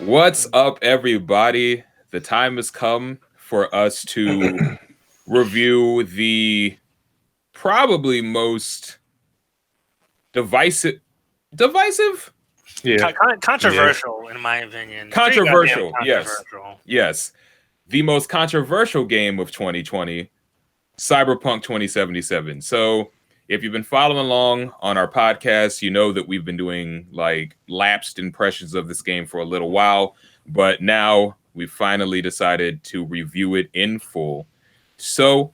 What's up, everybody? The time has come for us to review the probably most divisive? Yeah. Controversial, in my opinion. Controversial, yes. Controversial. Yes. The most controversial game of 2020, Cyberpunk2077. So, if you've been following along on our podcast, you know that we've been doing like lapsed impressions of this game for a little while, but now we finally decided to review it in full. So,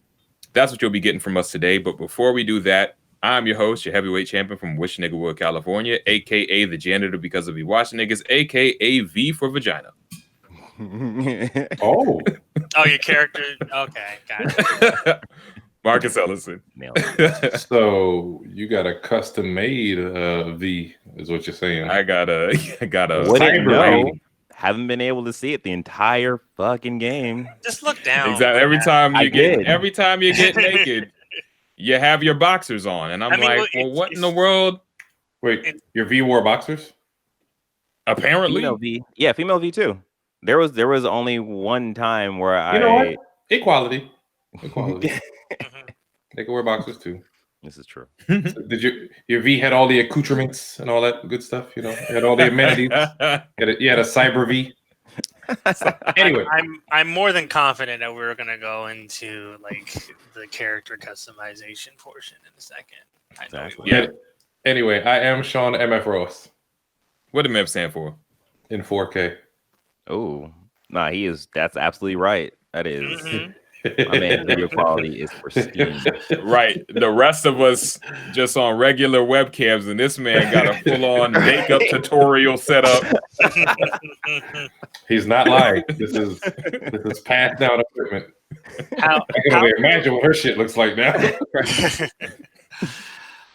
that's what you'll be getting from us today. But before we do that, I'm your host, your heavyweight champion from Wish Niggawood, California, aka the janitor because of we watch niggas, aka V for vagina. Oh, your character. Okay, got it. Marcus Ellison. so you got a custom made V, is what you're saying? I got a. Wouldn't know. Haven't been able to see it the entire fucking game. Just look down. Exactly. Every time you get naked, you have your boxers on, and I'm what in the world? Wait, your V wore boxers? Apparently, female V. Yeah, female V too. There was only one time where You know what? Equality. They can wear boxers too. This is true. So did your V had all the accoutrements and all that good stuff? You know, it had all the amenities. You had a cyber V. So, anyway, I'm more than confident that we're gonna go into like the character customization portion in a second. Exactly. Yeah. Anyway, I am Sean MF Ross. What did MF stand for? In 4K. Oh, nah, he is. That's absolutely right. That is. Mm-hmm. My man, video quality is pristine. Right. The rest of us just on regular webcams, and this man got a full-on makeup tutorial set up. He's not lying. This is passed down equipment. I can only imagine what her shit looks like now.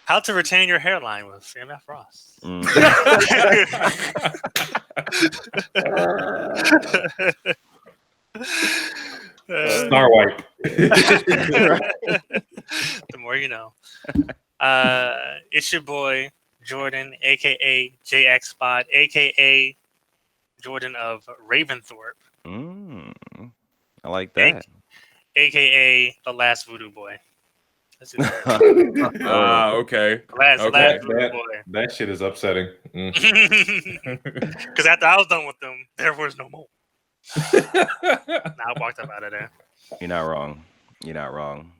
How to retain your hairline with MF Ross. Star wipe. The more you know. It's your boy Jordan, aka JX Spot, aka Jordan of Raventhorpe. I like that. AKA the last voodoo boy. Okay. Last voodoo boy. That shit is upsetting. Because after I was done with them, there was no more. I walked up out of there. You're not wrong.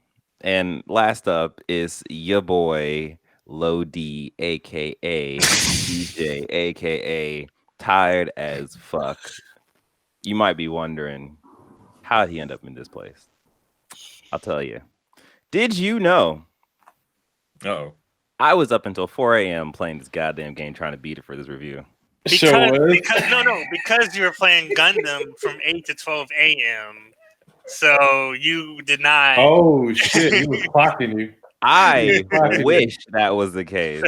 And last up is your boy Low D, aka DJ, aka Tired as Fuck. You might be wondering how'd he end up in this place. I'll tell you. Did you know? I was up until 4 a.m. playing this goddamn game, trying to beat it for this review. Because you were playing Gundam from 8 to 12 a.m. So you did not. Oh shit! He was clocking you. I wish that was the case.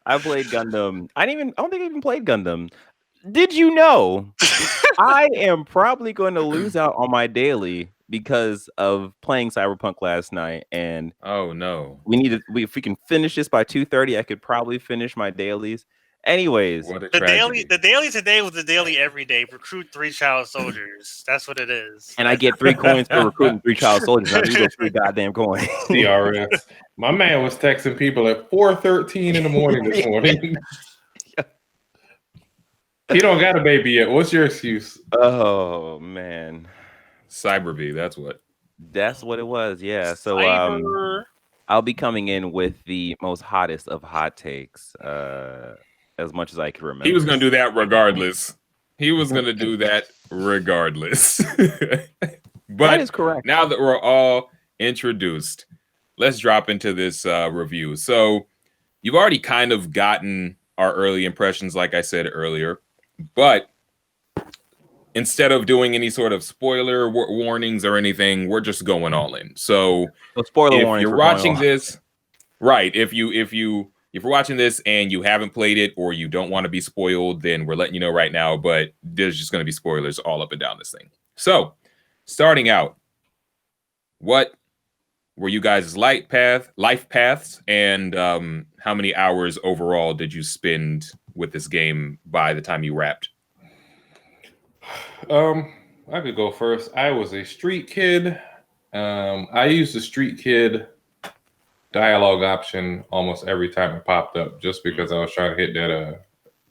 I played Gundam. I don't think I even played Gundam. Did you know? I am probably going to lose out on my daily because of playing Cyberpunk last night. And oh no, if we can finish this by 2:30, I could probably finish my dailies. Anyways, the daily today was the daily every day. Recruit 3 child soldiers. That's what it is. And I get 3 coins for recruiting 3 child soldiers. I do those 3 goddamn coins. CRS. My man was texting people at 4:13 in the morning this morning. He don't got a baby yet. What's your excuse? Oh man, Cyber V. That's what it was. Yeah. So I'll be coming in with the most hottest of hot takes. As much as I can remember. He was going to do that regardless. But that is correct. Now that we're all introduced, let's drop into this review. So you've already kind of gotten our early impressions, like I said earlier, but instead of doing any sort of spoiler warnings or anything, we're just going all in. So spoiler warning. If you're watching this, right? If you're watching this and you haven't played it or you don't want to be spoiled, then we're letting you know right now, but there's just going to be spoilers all up and down this thing. So, starting out, what were you guys' life paths, and how many hours overall did you spend with this game by the time you wrapped? I could go first. I was a street kid. I used the street kid dialogue option almost every time it popped up, just because I was trying to hit that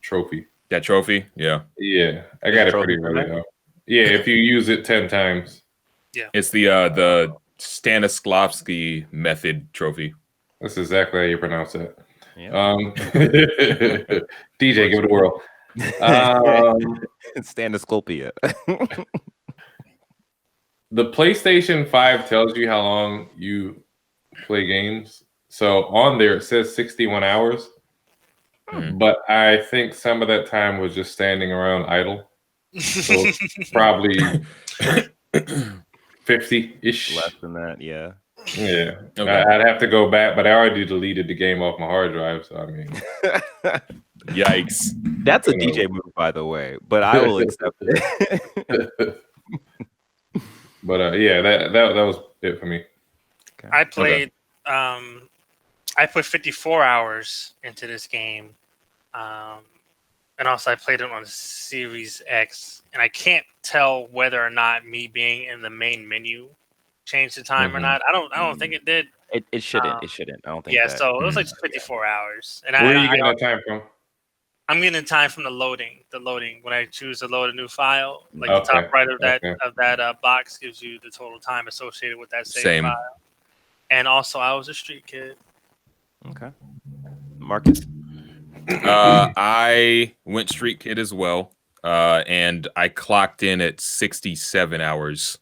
trophy. That trophy, yeah. Yeah, I There's got a it trophy pretty for early that? though. Yeah, if you use it 10 times. It's the Stanislavski method trophy. That's exactly how you pronounce it. Yeah. DJ, give it a whirl. Staniscopia. The PlayStation 5 tells you how long you play games. So on there it says 61 hours. But I think some of that time was just standing around idle. So probably 50-ish. Less than that, yeah. Yeah. Okay. I'd have to go back, but I already deleted the game off my hard drive. So I mean, Yikes. That's a DJ move, by the way, but I will accept it. But yeah, that was it for me. Okay. I played. I put 54 hours into this game, and also I played it on Series X. And I can't tell whether or not me being in the main menu changed the time or not. I don't think it did. It shouldn't. It shouldn't. I don't think. Yeah, that. so it was like 54 hours. And Where are you getting that time from? I'm getting time from the loading. When I choose to load a new file, like Okay, the top right of that okay. box gives you the total time associated with that Same. file. And also, I was a street kid. Okay. Marcus. I went street kid as well, and I clocked in at 67 hours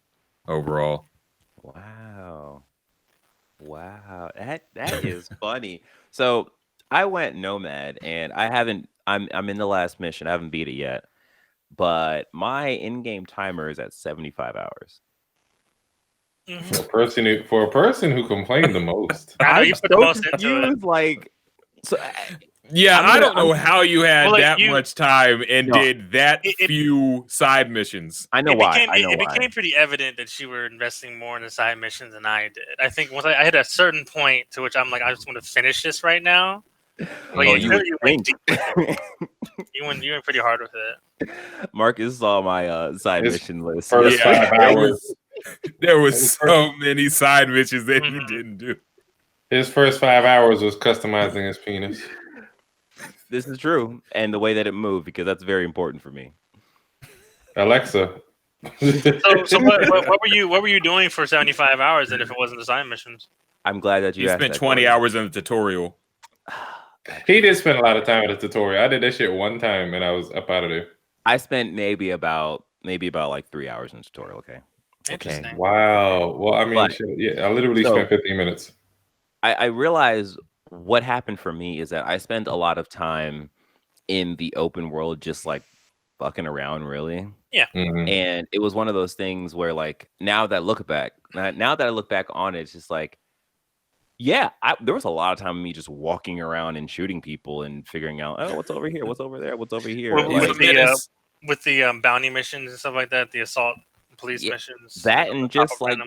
overall. Wow, that is funny. So I went nomad, and I haven't. I'm in the last mission. I haven't beat it yet, but my in-game timer is at 75 hours. For a person who complained the most. I know you put the most into it. Confused, like, so Yeah, I don't know how you had that much time and No. did that few side missions. I know why. It became pretty evident that you were investing more in the side missions than I did. I think once I hit a certain point to which I'm like, I just want to finish this right now. Like, you went deep with it. You went pretty hard with it. Marcus saw my side mission list. First 5 hours. There was so many side missions that he didn't do. His first 5 hours was customizing his penis. This is true, and the way that it moved, because that's very important for me. Alexa. So what were you doing for 75 hours then if it wasn't the side missions? I'm glad that you He asked spent that 20 question. hours in the tutorial. He did spend a lot of time at the tutorial. I did that shit one time and I was up out of there. I spent maybe about like 3 hours in the tutorial. Okay. Interesting. Wow. Well, I mean, I literally spent 15 minutes. I realized what happened for me is that I spent a lot of time in the open world, just like fucking around, really. Yeah. Mm-hmm. And it was one of those things where, like, now that I look back on it, it's just like, yeah, there was a lot of time of me just walking around and shooting people and figuring out, oh, what's over here, what's over there, what's over here. With the bounty missions and stuff like that, the assault police missions. That and just like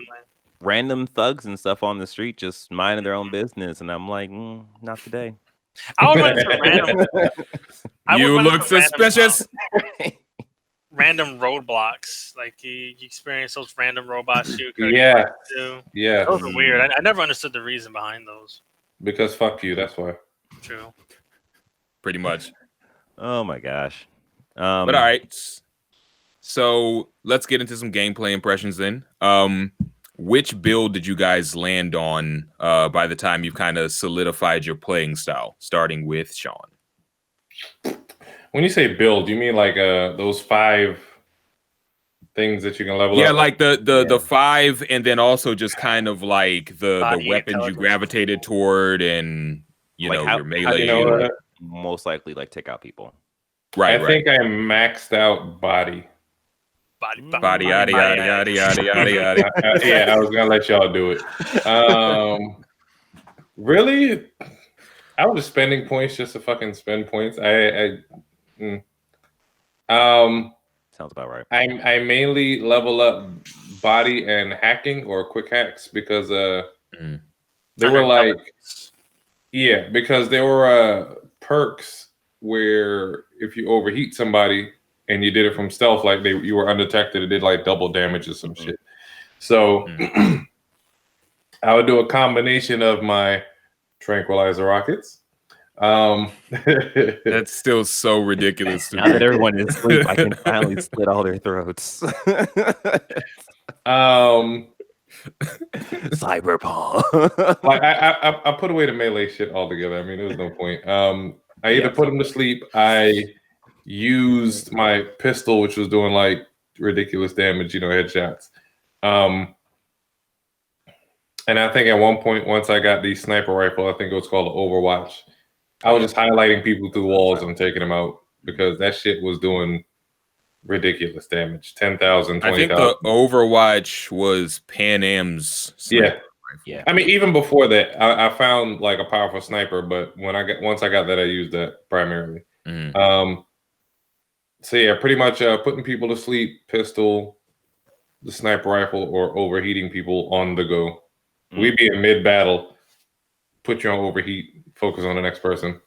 random thugs and stuff on the street just minding their own business, and I'm like, not today. I would run into random. You look suspicious. Random roadblocks, like you experience those random robots. Yeah. Those are weird. I never understood the reason behind those. Because fuck you, that's why. True. Pretty much. Oh my gosh. But all right. So let's get into some gameplay impressions then. Which build did you guys land on by the time you've kind of solidified your playing style? Starting with Sean. When you say build, you mean like those 5 things that you can level up? Yeah, like the 5, and then also just kind of like the weapons you gravitated toward, and your melee. Most likely like take out people. Right. I think I maxed out body. Body, yada, yada, yada, yada, yada, yada. Yeah, I was gonna let y'all do it. Really? I was just spending points just to fucking spend points. Sounds about right. I mainly level up body and hacking or quick hacks because they were like, because there were perks where if you overheat somebody and you did it from stealth, like you were undetected, it did like double damage or some shit. So I would do a combination of my tranquilizer rockets. That's still so ridiculous to Now me. that everyone is asleep, I can finally slit all their throats. Cyberpunk. Like I put away the melee shit altogether. I mean, there was no point. I either put them to sleep. I used my pistol, which was doing like ridiculous damage, headshots. And I think at one point, once I got the sniper rifle, I think it was called Overwatch. I was just highlighting people through walls and taking them out because that shit was doing ridiculous damage. 10,000, 20,000. I think the Overwatch was Pan Am's sniper rifle. Yeah. I mean, even before that, I found like a powerful sniper, but once I got that, I used that primarily. So yeah, pretty much putting people to sleep, pistol, the sniper rifle, or overheating people on the go. We'd be in mid battle, put you on overheat, focus on the next person.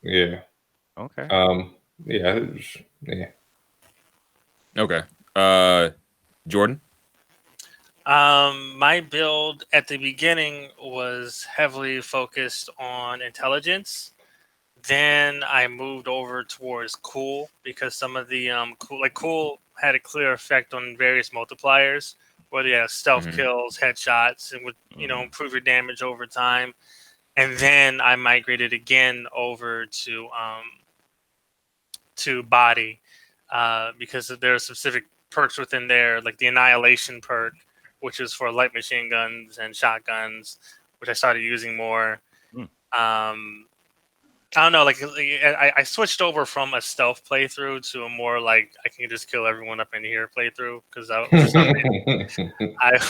Yeah. Okay. Yeah. Okay. Jordan? My build at the beginning was heavily focused on intelligence. Then I moved over towards cool because some of the cool had a clear effect on various multipliers, whether you have stealth kills, headshots, and would improve your damage over time. And then I migrated again over to body because there are specific perks within there, like the annihilation perk, which is for light machine guns and shotguns, which I started using more. I don't know, I switched over from a stealth playthrough to a more like I can just kill everyone up in here playthrough because I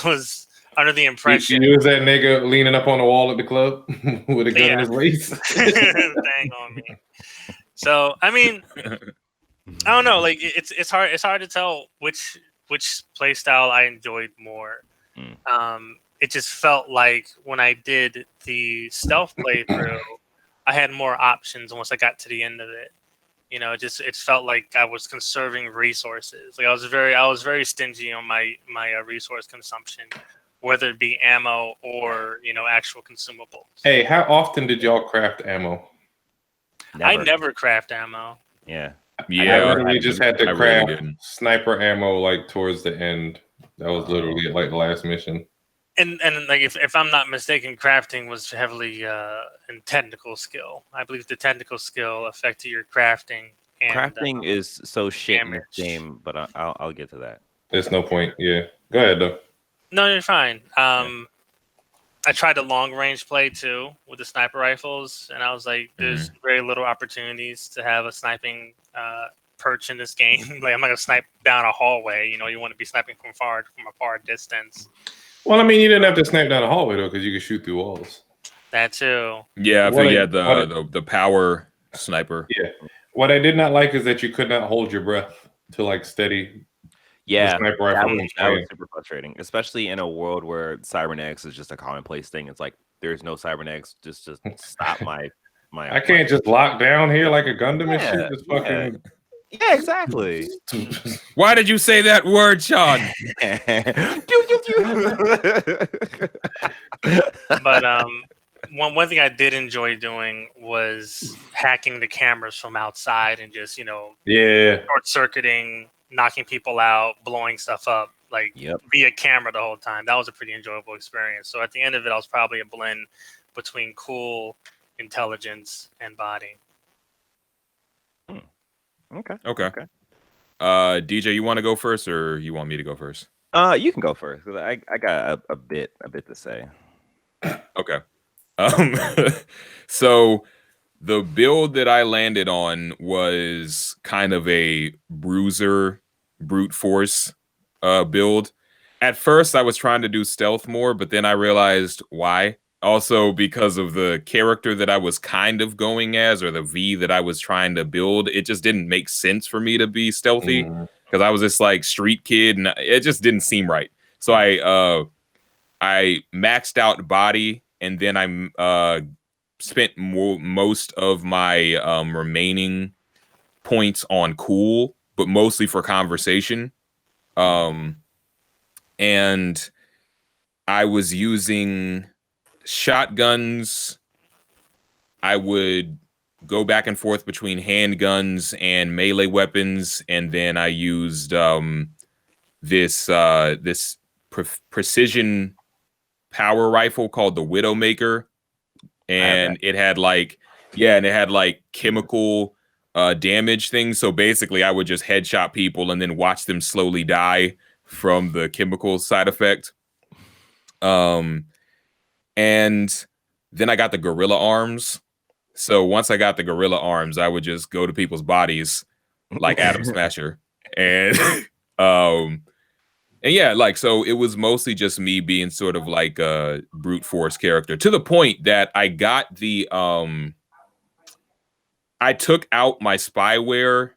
was under the impression you was that nigga leaning up on the wall at the club with a gun in his waist. Dang on me. So I mean, I don't know. Like it's hard to tell which play style I enjoyed more. It just felt like when I did the stealth playthrough, I had more options once I got to the end of it. It felt like I was conserving resources. Like I was very stingy on my resource consumption, whether it be ammo or actual consumables. Hey, how often did y'all craft ammo? I never craft ammo. Yeah. I literally just had to craft sniper ammo like towards the end. That was literally like the last mission. And like if I'm not mistaken, crafting was heavily in technical skill. I believe the technical skill affected your crafting. And, crafting is so shit in this game, but I'll get to that. There's no point. Yeah, go ahead though. No, you're fine. I tried the long range play too with the sniper rifles, and I was like, there's very little opportunities to have a sniping perch in this game. Like I'm not gonna snipe down a hallway. You want to be sniping from a far distance. Well, I mean, you didn't have to snipe down the hallway though, because you could shoot through walls. That too. Yeah, if you had the power sniper. Yeah. What I did not like is that you could not hold your breath to like steady. Yeah, sniper rifle that was super frustrating, especially in a world where cybernetics is just a commonplace thing. It's like there's no cybernetics just to stop my. I can't just lock down here like a Gundam and shit. Just fucking. Yeah, exactly. Why did you say that word, Sean? But one thing I did enjoy doing was hacking the cameras from outside and just short circuiting, knocking people out, blowing stuff up via camera the whole time. That was a pretty enjoyable experience. So at the end of it, I was probably a blend between cool, intelligence, and body. Okay. DJ, you want to go first, or you want me to go first? You can go first. I got a bit to say. Okay. So the build that I landed on was kind of a bruiser, brute force build. At first, I was trying to do stealth more, but then I realized why. Also, because of the character that I was kind of going as, or the V that I was trying to build, it just didn't make sense for me to be stealthy because I was this like street kid, and it just didn't seem right. So I maxed out body, and then I spent most of my remaining points on cool, but mostly for conversation. And I was using shotguns. I would go back and forth between handguns and melee weapons, and then I used this precision power rifle called the Widowmaker, and it had like chemical damage things. So basically, I would just headshot people and then watch them slowly die from the chemical side effect. And then I got the gorilla arms. So once I got the gorilla arms, I would just go to people's bodies like Adam Smasher. And and yeah, like, so it was mostly just me being sort of like a brute force character, to the point that I got the I took out my spyware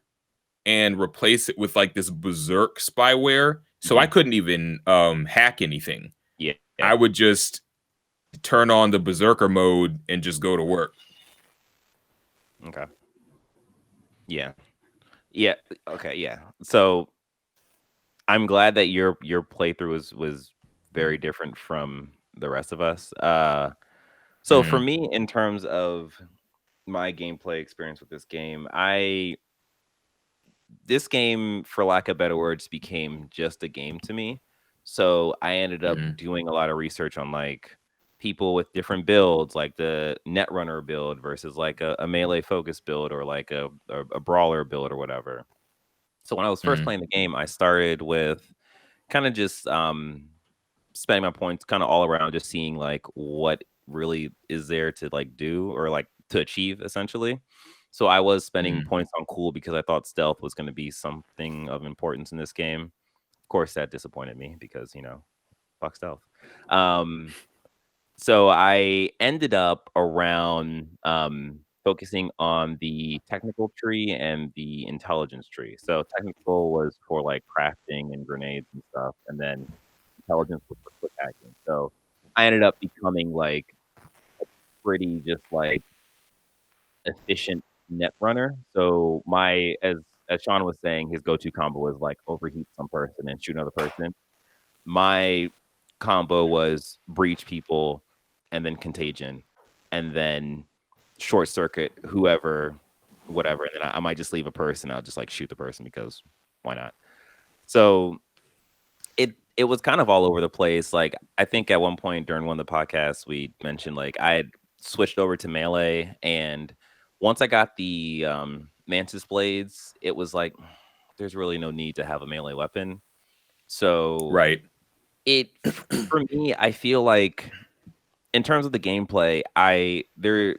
and replaced it with like this berserk spyware. So I couldn't even hack anything. Yeah. I would just turn on the berserker mode and just go to work. Okay. Yeah. Yeah. Okay. Yeah. So I'm glad that your playthrough was very different from the rest of us. So for me, in terms of my gameplay experience with this game, this game, for lack of better words, became just a game to me. So I ended up doing a lot of research on like people with different builds, like the Netrunner build versus like a melee focus build, or like a brawler build or whatever. So when I was first playing the game, I started with kind of just spending my points kind of all around, just seeing like what really is there to like do or like to achieve, essentially. So I was spending points on cool because I thought stealth was going to be something of importance in this game. Of course, that disappointed me because, you know, fuck stealth. So I ended up around focusing on the technical tree and the intelligence tree. So technical was for like crafting and grenades and stuff, and then intelligence was for quick hacking. So I ended up becoming like a pretty just like efficient net runner. So my as Sean was saying, his go-to combo was like overheat some person and shoot another person. My combo was breach people and then contagion and then short circuit whoever, whatever. And then I might just leave a person. I'll just like shoot the person because why not? So it was kind of all over the place. Like I think at one point during one of the podcasts we mentioned like I had switched over to melee, and once I got the mantis blades, it was like there's really no need to have a melee weapon. So Right. it for me, I feel like in terms of the gameplay, there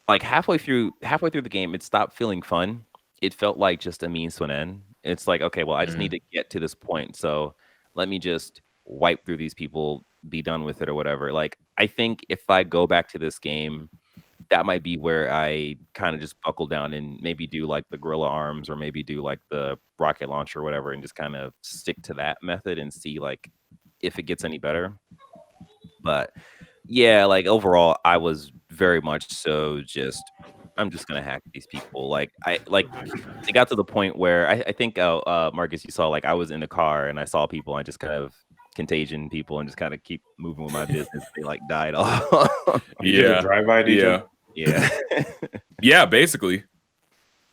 like halfway through the game, it stopped feeling fun. It felt like just a means to an end. It's like, okay, well, I just need to get to this point, so let me just wipe through these people, be done with it, or whatever. Like, I think if I go back to this game, that might be where I kind of just buckle down and maybe do like the gorilla arms, or maybe do like the rocket launcher or whatever, and just kind of stick to that method and see like if it gets any better. But yeah, like overall, I was very much so just I'm just gonna hack these people. Like it got to the point where I think Marcus, you saw like I was in the car and I saw people, and I just kind of contagion people and just kind of keep moving with my business. They like died off. Yeah, drive-by DJ. Yeah. Yeah, basically.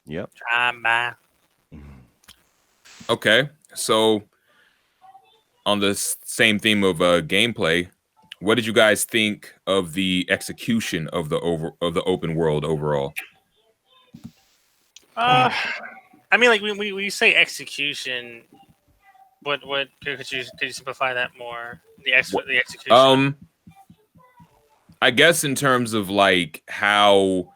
Yep. Drive-by. Okay, so on the same theme of gameplay, what did you guys think of the execution of the open world overall? I mean, like when you say execution, what could you simplify that more? The execution. I guess in terms of like how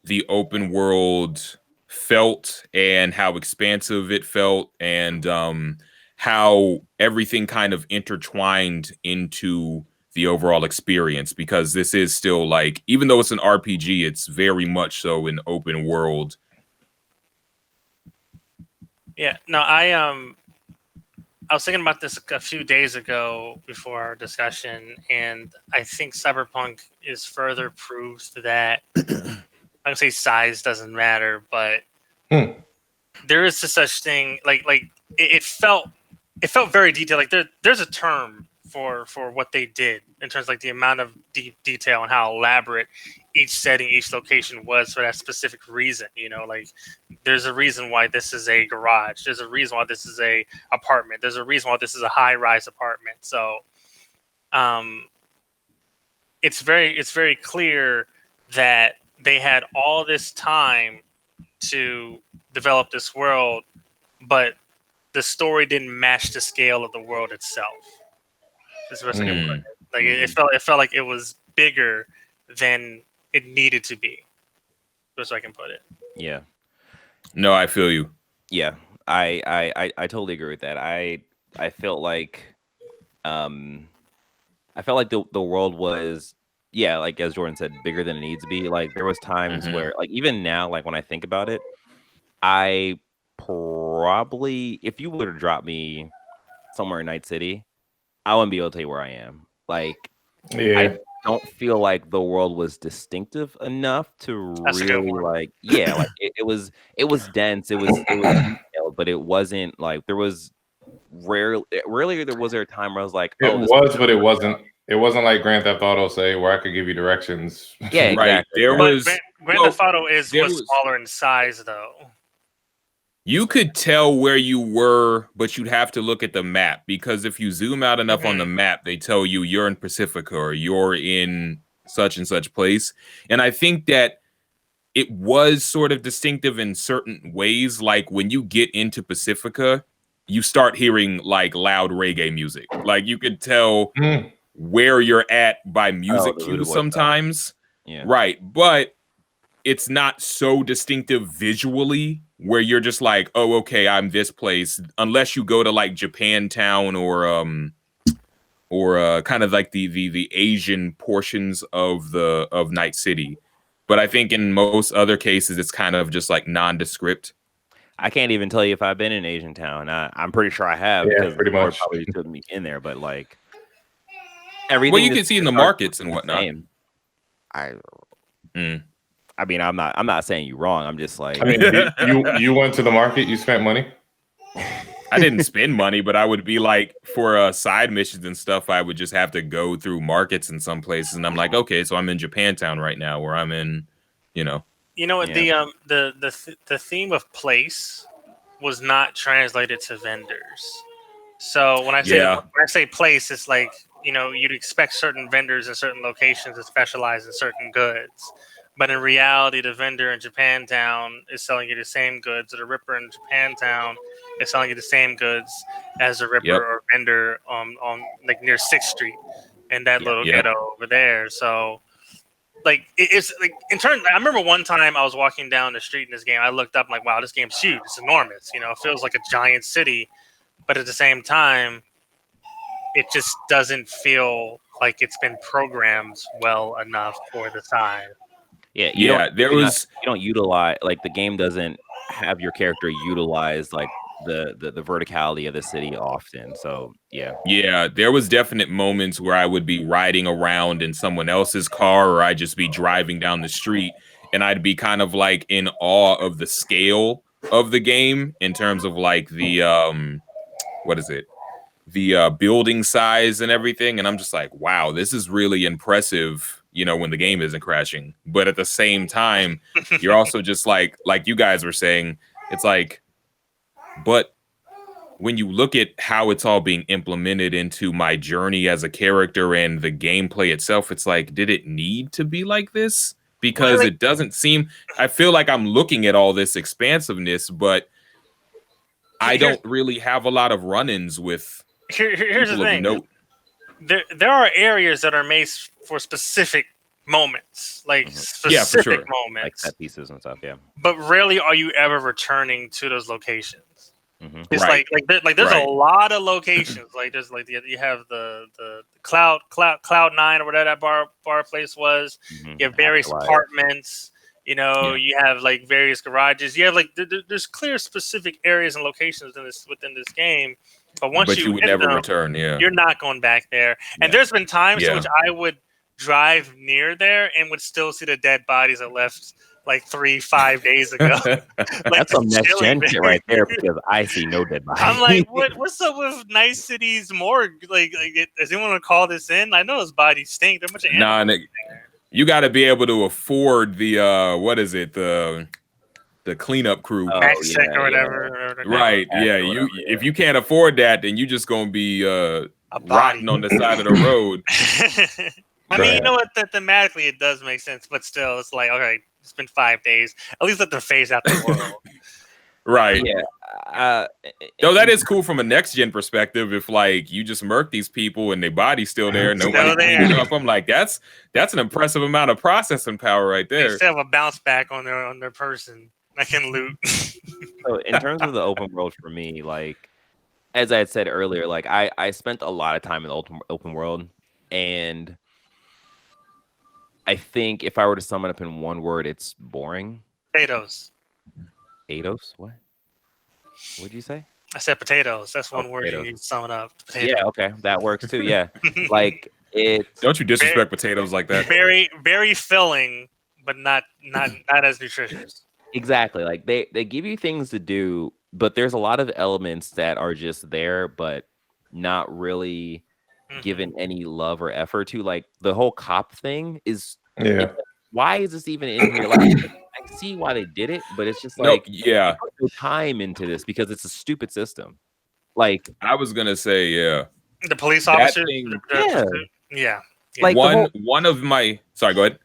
the open world felt and how expansive it felt, and how everything kind of intertwined into the overall experience, because this is still like, even though it's an RPG, it's very much so an open world. Yeah, no, I was thinking about this a few days ago before our discussion, and I think Cyberpunk is further proof that I would say size doesn't matter, but Hmm. there is a such thing. Like it felt very detailed. Like there's a term for what they did in terms of like the amount of deep detail and how elaborate each setting, each location was for that specific reason. You know, like there's a reason why this is a garage. There's a reason why this is a apartment. There's a reason why this is a high rise apartment. So, it's very clear that they had all this time to develop this world, but the story didn't match the scale of the world itself. That's the best I can put it. Like it felt like it was bigger than it needed to be. That's how I can put it. Yeah. No, I feel you. Yeah. I totally agree with that. I felt like the world was, yeah, like as Jordan said, bigger than it needs to be. Like there was times where, like even now, like when I think about it, I probably, if you would have dropped me somewhere in Night City, I wouldn't be able to tell you where I am. Like, I don't feel like the world was distinctive enough to That's a good really one. like, yeah, like it was dense, it was detailed, but it wasn't like there was rarely there was there a time where I was like, It oh, this was, but it wasn't. It wasn't like Grand Theft Auto, say, where I could give you directions. Yeah, Right. exactly. There But was Grand Theft Auto was there was- smaller in size, though. you could tell where you were, but you'd have to look at the map, because if you zoom out enough on the map, they tell you you're in Pacifica or you're in such and such place. And I think that it was sort of distinctive in certain ways. Like when you get into Pacifica, you start hearing like loud reggae music. Like you could tell where you're at by music the Voodoo cues Boy sometimes. Yeah. Right. But it's not so distinctive visually where you're just like, oh, okay, I'm this place, unless you go to like Japantown or kind of like the Asian portions of Night City. But I think in most other cases, it's kind of just like nondescript. I can't even tell you if I've been in Asian Town. I'm pretty sure I have, Yeah, because pretty the Lord much. probably took me in there. But like everything, Well, you can see in the markets and whatnot. Same. I mean, I'm not saying you wrong. I'm just like, I mean, you went to the market, you spent money. I didn't spend money, but I would be like, for side missions and stuff, I would just have to go through markets in some places, and I'm like, okay, so I'm in Japantown right now, where I'm in, You know what? Yeah. The theme of place was not translated to vendors. So when I say place, it's like, you'd expect certain vendors in certain locations to specialize in certain goods. But in reality, the vendor in Japantown is selling you the same goods, or the Ripper in Japantown is selling you the same goods as the Ripper or vendor on like near 6th Street in that little ghetto over there. So like it's like in turn, I remember one time I was walking down the street in this game. I looked up, I'm like, wow, this game's huge. It's enormous. It feels like a giant city, but at the same time, it just doesn't feel like it's been programmed well enough for the time. Yeah, you don't utilize, like the game doesn't have your character utilize like the verticality of the city often. So yeah, there was definite moments where I would be riding around in someone else's car, or I'd just be driving down the street, and I'd be kind of like in awe of the scale of the game in terms of like the what is it? The building size and everything, and I'm just like, wow, this is really impressive, when the game isn't crashing. But at the same time, you're also just like you guys were saying, it's like, but when you look at how it's all being implemented into my journey as a character and the gameplay itself, it's like, did it need to be like this? Because it doesn't seem, I feel like I'm looking at all this expansiveness, but I don't really have a lot of run-ins with here's the thing. Note. There are areas that are made for specific moments, like specific moments, like set pieces and stuff. Yeah, but rarely are you ever returning to those locations. It's Right. like there's a lot of locations. Like there's like you have the Cloud 9 or whatever that bar place was. You have various apartments. You have like various garages. You have like there's clear specific areas and locations within this game. But once you would never return. Yeah, you're not going back there. And there's been times in which I would drive near there and would still see the dead bodies I left like 3-5 days ago. Like, That's some next chilling gen shit there. right there because I see no dead body. I'm like, what's up with Nice City's morgue? Does anyone want to call this in? I know his body stink. There are a bunch of Nah, animals. you got to be able to afford the what is it, the cleanup crew. Oh, Max check yeah, or whatever. Right. Yeah. You if you can't afford that, then you just gonna be rotting on the side of the road. I mean, you know what? Thematically, it does make sense, but still, it's like, okay, it's been 5 days. At least let them phase out the world. Right. Yeah. No, that is cool from a next gen perspective. If like you just murk these people and their body's still there, nobody cleans it up. I'm like, that's an impressive amount of processing power right They there. still have a bounce back on their person. I can loot. So in terms of the open world for me, like as I had said earlier, like I spent a lot of time in the open world, and I think if I were to sum it up in one word, it's boring. Potatoes. Potatoes? What? What'd you say? I said potatoes. That's one word potatoes. you need to sum it up. Potatoes. Yeah, okay, that works too. Yeah, like it. Don't you disrespect potatoes like that? Very, very filling, but not as nutritious. Exactly. Like they give you things to do, but there's a lot of elements that are just there, but not really given any love or effort to. Like the whole cop thing is. Yeah. Why is this even in here? Like I see why they did it, but it's just like yeah, put no time into this because it's a stupid system. Like I was gonna say, yeah, the police officers. Yeah. Like one of my. Sorry, go ahead.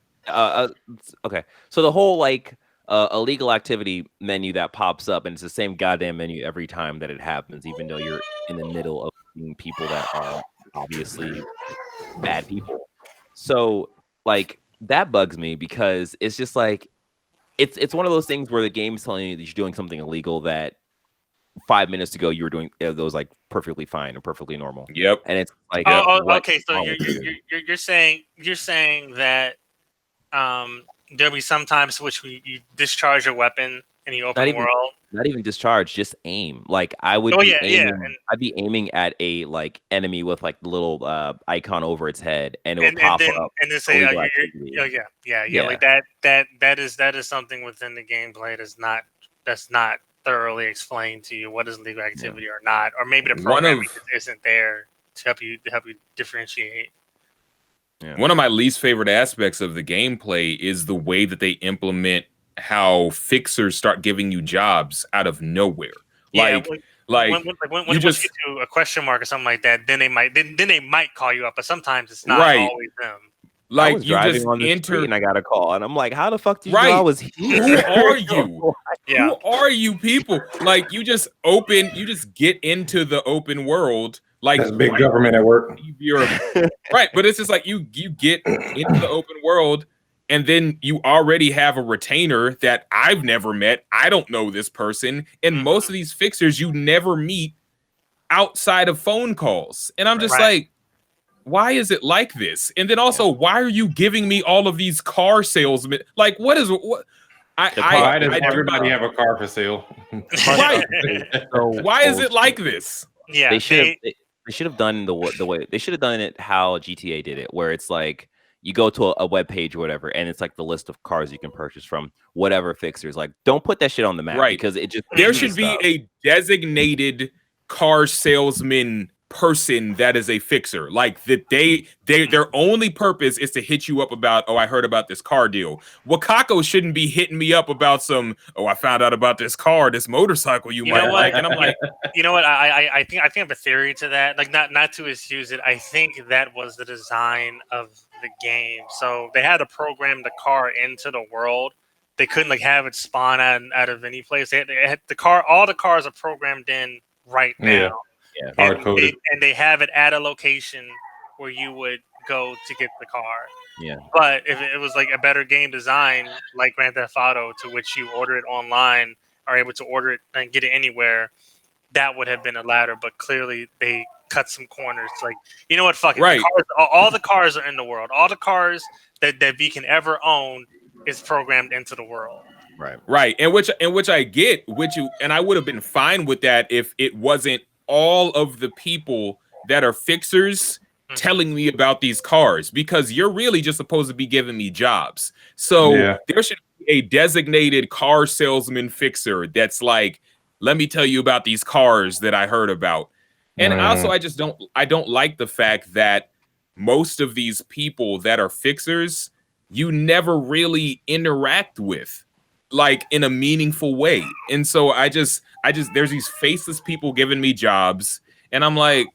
Okay, so the whole like illegal activity menu that pops up, and it's the same goddamn menu every time that it happens, even though you're in the middle of seeing people that are obviously bad people. So like that bugs me because it's just like it's one of those things where the game's telling you that you're doing something illegal that 5 minutes ago you were doing those like perfectly fine or perfectly normal. Yep. And it's like okay, so you're saying that there'll be some times which you discharge a weapon in the open world. Not even discharge, just aim. Like I would I'd be aiming at a like enemy with like the little icon over its head, and it would pop up. And then say, like that is something within the gameplay that's not thoroughly explained to you what is legal activity or not, or maybe the programming just isn't there to help you differentiate. Yeah. One of my least favorite aspects of the gameplay is the way that they implement how fixers start giving you jobs out of nowhere. When you just get to a question mark or something like that, then they might call you up, but sometimes it's not always them. Like I was driving on the street and I got a call, and I'm like, "How the fuck did you know I was here? Who are you? Who are you people? Like you just get into the open world." Like that's big government at work. Right, but it's just like you get into the open world, and then you already have a retainer that I've never met. I don't know this person, and most of these fixers you never meet outside of phone calls. And I'm just like, why is it like this? And then also, why are you giving me all of these car salesmen? Like, what? Why does everybody have a car for sale? Right. So why is it like this? Yeah, they should have done the way they should have done it how GTA did it, where it's like you go to a web page or whatever, and it's like the list of cars you can purchase from whatever fixers. Like, don't put that shit on the map, because it just there should be a designated car salesman person that is a fixer. Like that their only purpose is to hit you up about, oh, I heard about this car deal. Wakako shouldn't be hitting me up about some, oh, I found out about this motorcycle you might like. And I'm like, you know what? I think I have a theory to that. Like not to excuse it. I think that was the design of the game. So they had to program the car into the world. They couldn't like have it spawn out of any place. They had the car. All the cars are programmed in right now. Yeah. And they have it at a location where you would go to get the car. Yeah. But if it was like a better game design, like Grand Theft Auto, to which you order it online, are able to order it and get it anywhere, that would have been a ladder. But clearly, they cut some corners. Like, you know what? Fuck it. Right. All the cars are in the world. All the cars that V can ever own is programmed into the world. Right. And which I get, and I would have been fine with that if it wasn't all of the people that are fixers telling me about these cars, because you're really just supposed to be giving me jobs. So there should be a designated car salesman fixer that's like, let me tell you about these cars that I heard about. And also, I don't like the fact that most of these people that are fixers, you never really interact with, like, in a meaningful way. And so I just there's these faceless people giving me jobs, and I'm like,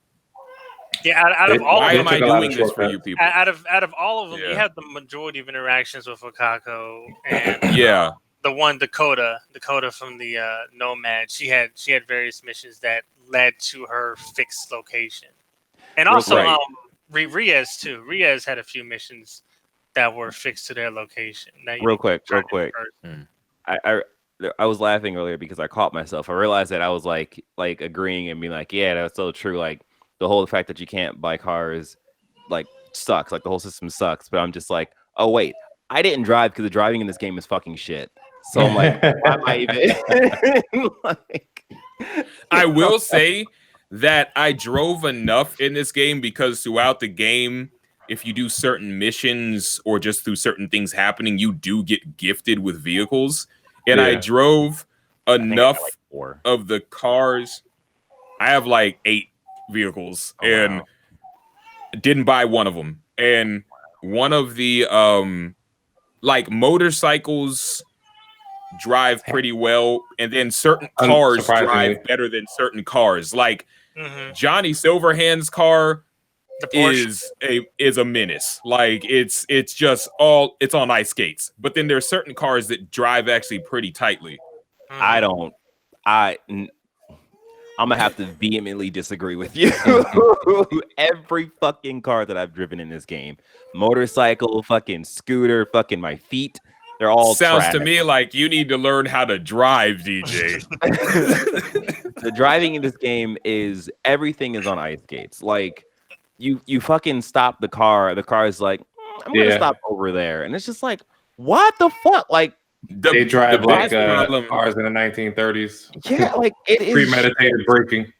yeah, out of all why of am them, I doing this for you people? out of all of them, Yeah. you have the majority of interactions with Wakako and Yeah. The one Dakota from the Nomad. She had various missions that led to her fixed location, and also Right. Riaz too. Riaz had a few missions that were fixed to their location. That you Real didn't quick. try to first. I was laughing earlier because I caught myself. I realized that I was like agreeing and being like, yeah, that's so true. Like the whole fact that you can't buy cars like sucks. Like the whole system sucks. But I'm just like, oh wait, I didn't drive because the driving in this game is fucking shit. So I'm like, why am I even like? I will say that I drove enough in this game because throughout the game, if you do certain missions or just through certain things happening, you do get gifted with vehicles. And I drove enough of the cars. I have like 8 vehicles and didn't buy one of them. And one of the like motorcycles drive pretty well, and then certain cars drive better than certain cars. Like Johnny Silverhand's car is a menace. Like it's on ice skates. But then there's certain cars that drive actually pretty tightly. I'm gonna have to vehemently disagree with you. Every fucking car that I've driven in this game, motorcycle, fucking scooter, fucking my feet, they're all sounds trash. to me like you need to learn how to drive, DJ. The driving in this game is everything is on ice skates. Like you fucking stop the car is like, I'm gonna stop over there, and it's just like, what the fuck? Like they drive like cars in the 1930s. Yeah, like it is premeditated braking.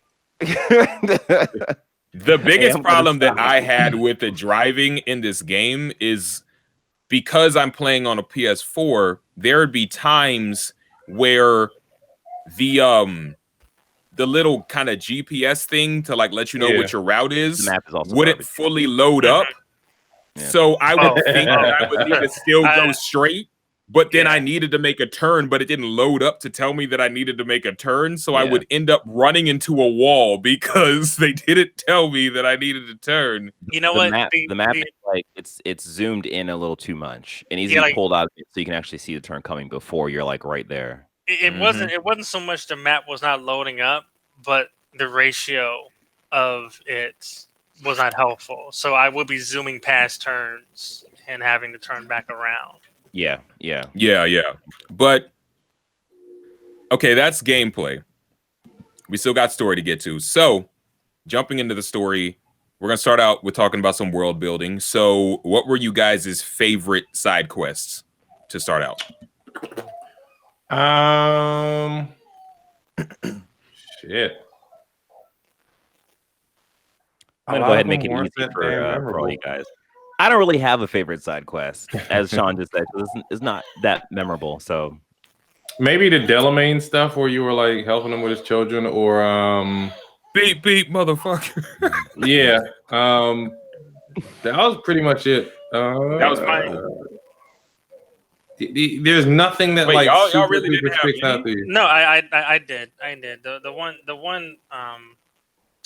The biggest problem that I had with the driving in this game is because I'm playing on a PS4, there'd be times where the little kind of GPS thing to like let you know what your route is wouldn't fully load up. So I would think that I would need to still go straight, but then I needed to make a turn, but it didn't load up to tell me that I needed to make a turn. So I would end up running into a wall because they didn't tell me that I needed to turn. You know the map is like it's zoomed in a little too much and easily pulled out so you can actually see the turn coming before you're like right there. It wasn't so much the map was not loading up, but the ratio of it was not helpful. So I would be zooming past turns and having to turn back around. Yeah. But okay, that's gameplay. We still got story to get to. So, jumping into the story, we're gonna start out with talking about some world building. So, what were you guys' favorite side quests to start out? Shit. I'm gonna go ahead and make it easy for all you guys. I don't really have a favorite side quest, as Sean just said. It's not that memorable. So maybe the Delamain stuff where you were like helping him with his children, or beep beep motherfucker. Yeah, that was pretty much it. That was fine. There's nothing that wait, y'all really didn't have out to you. No, I did.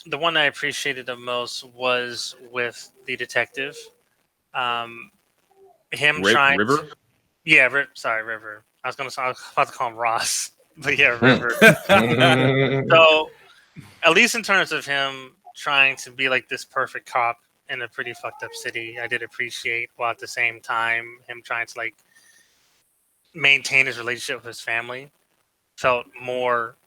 The one I appreciated the most was with the detective. Him trying River? River. I was about to call him Ross, but yeah, River. So, at least in terms of him trying to be like this perfect cop in a pretty fucked up city, I did appreciate, while at the same time him trying to like maintain his relationship with his family felt more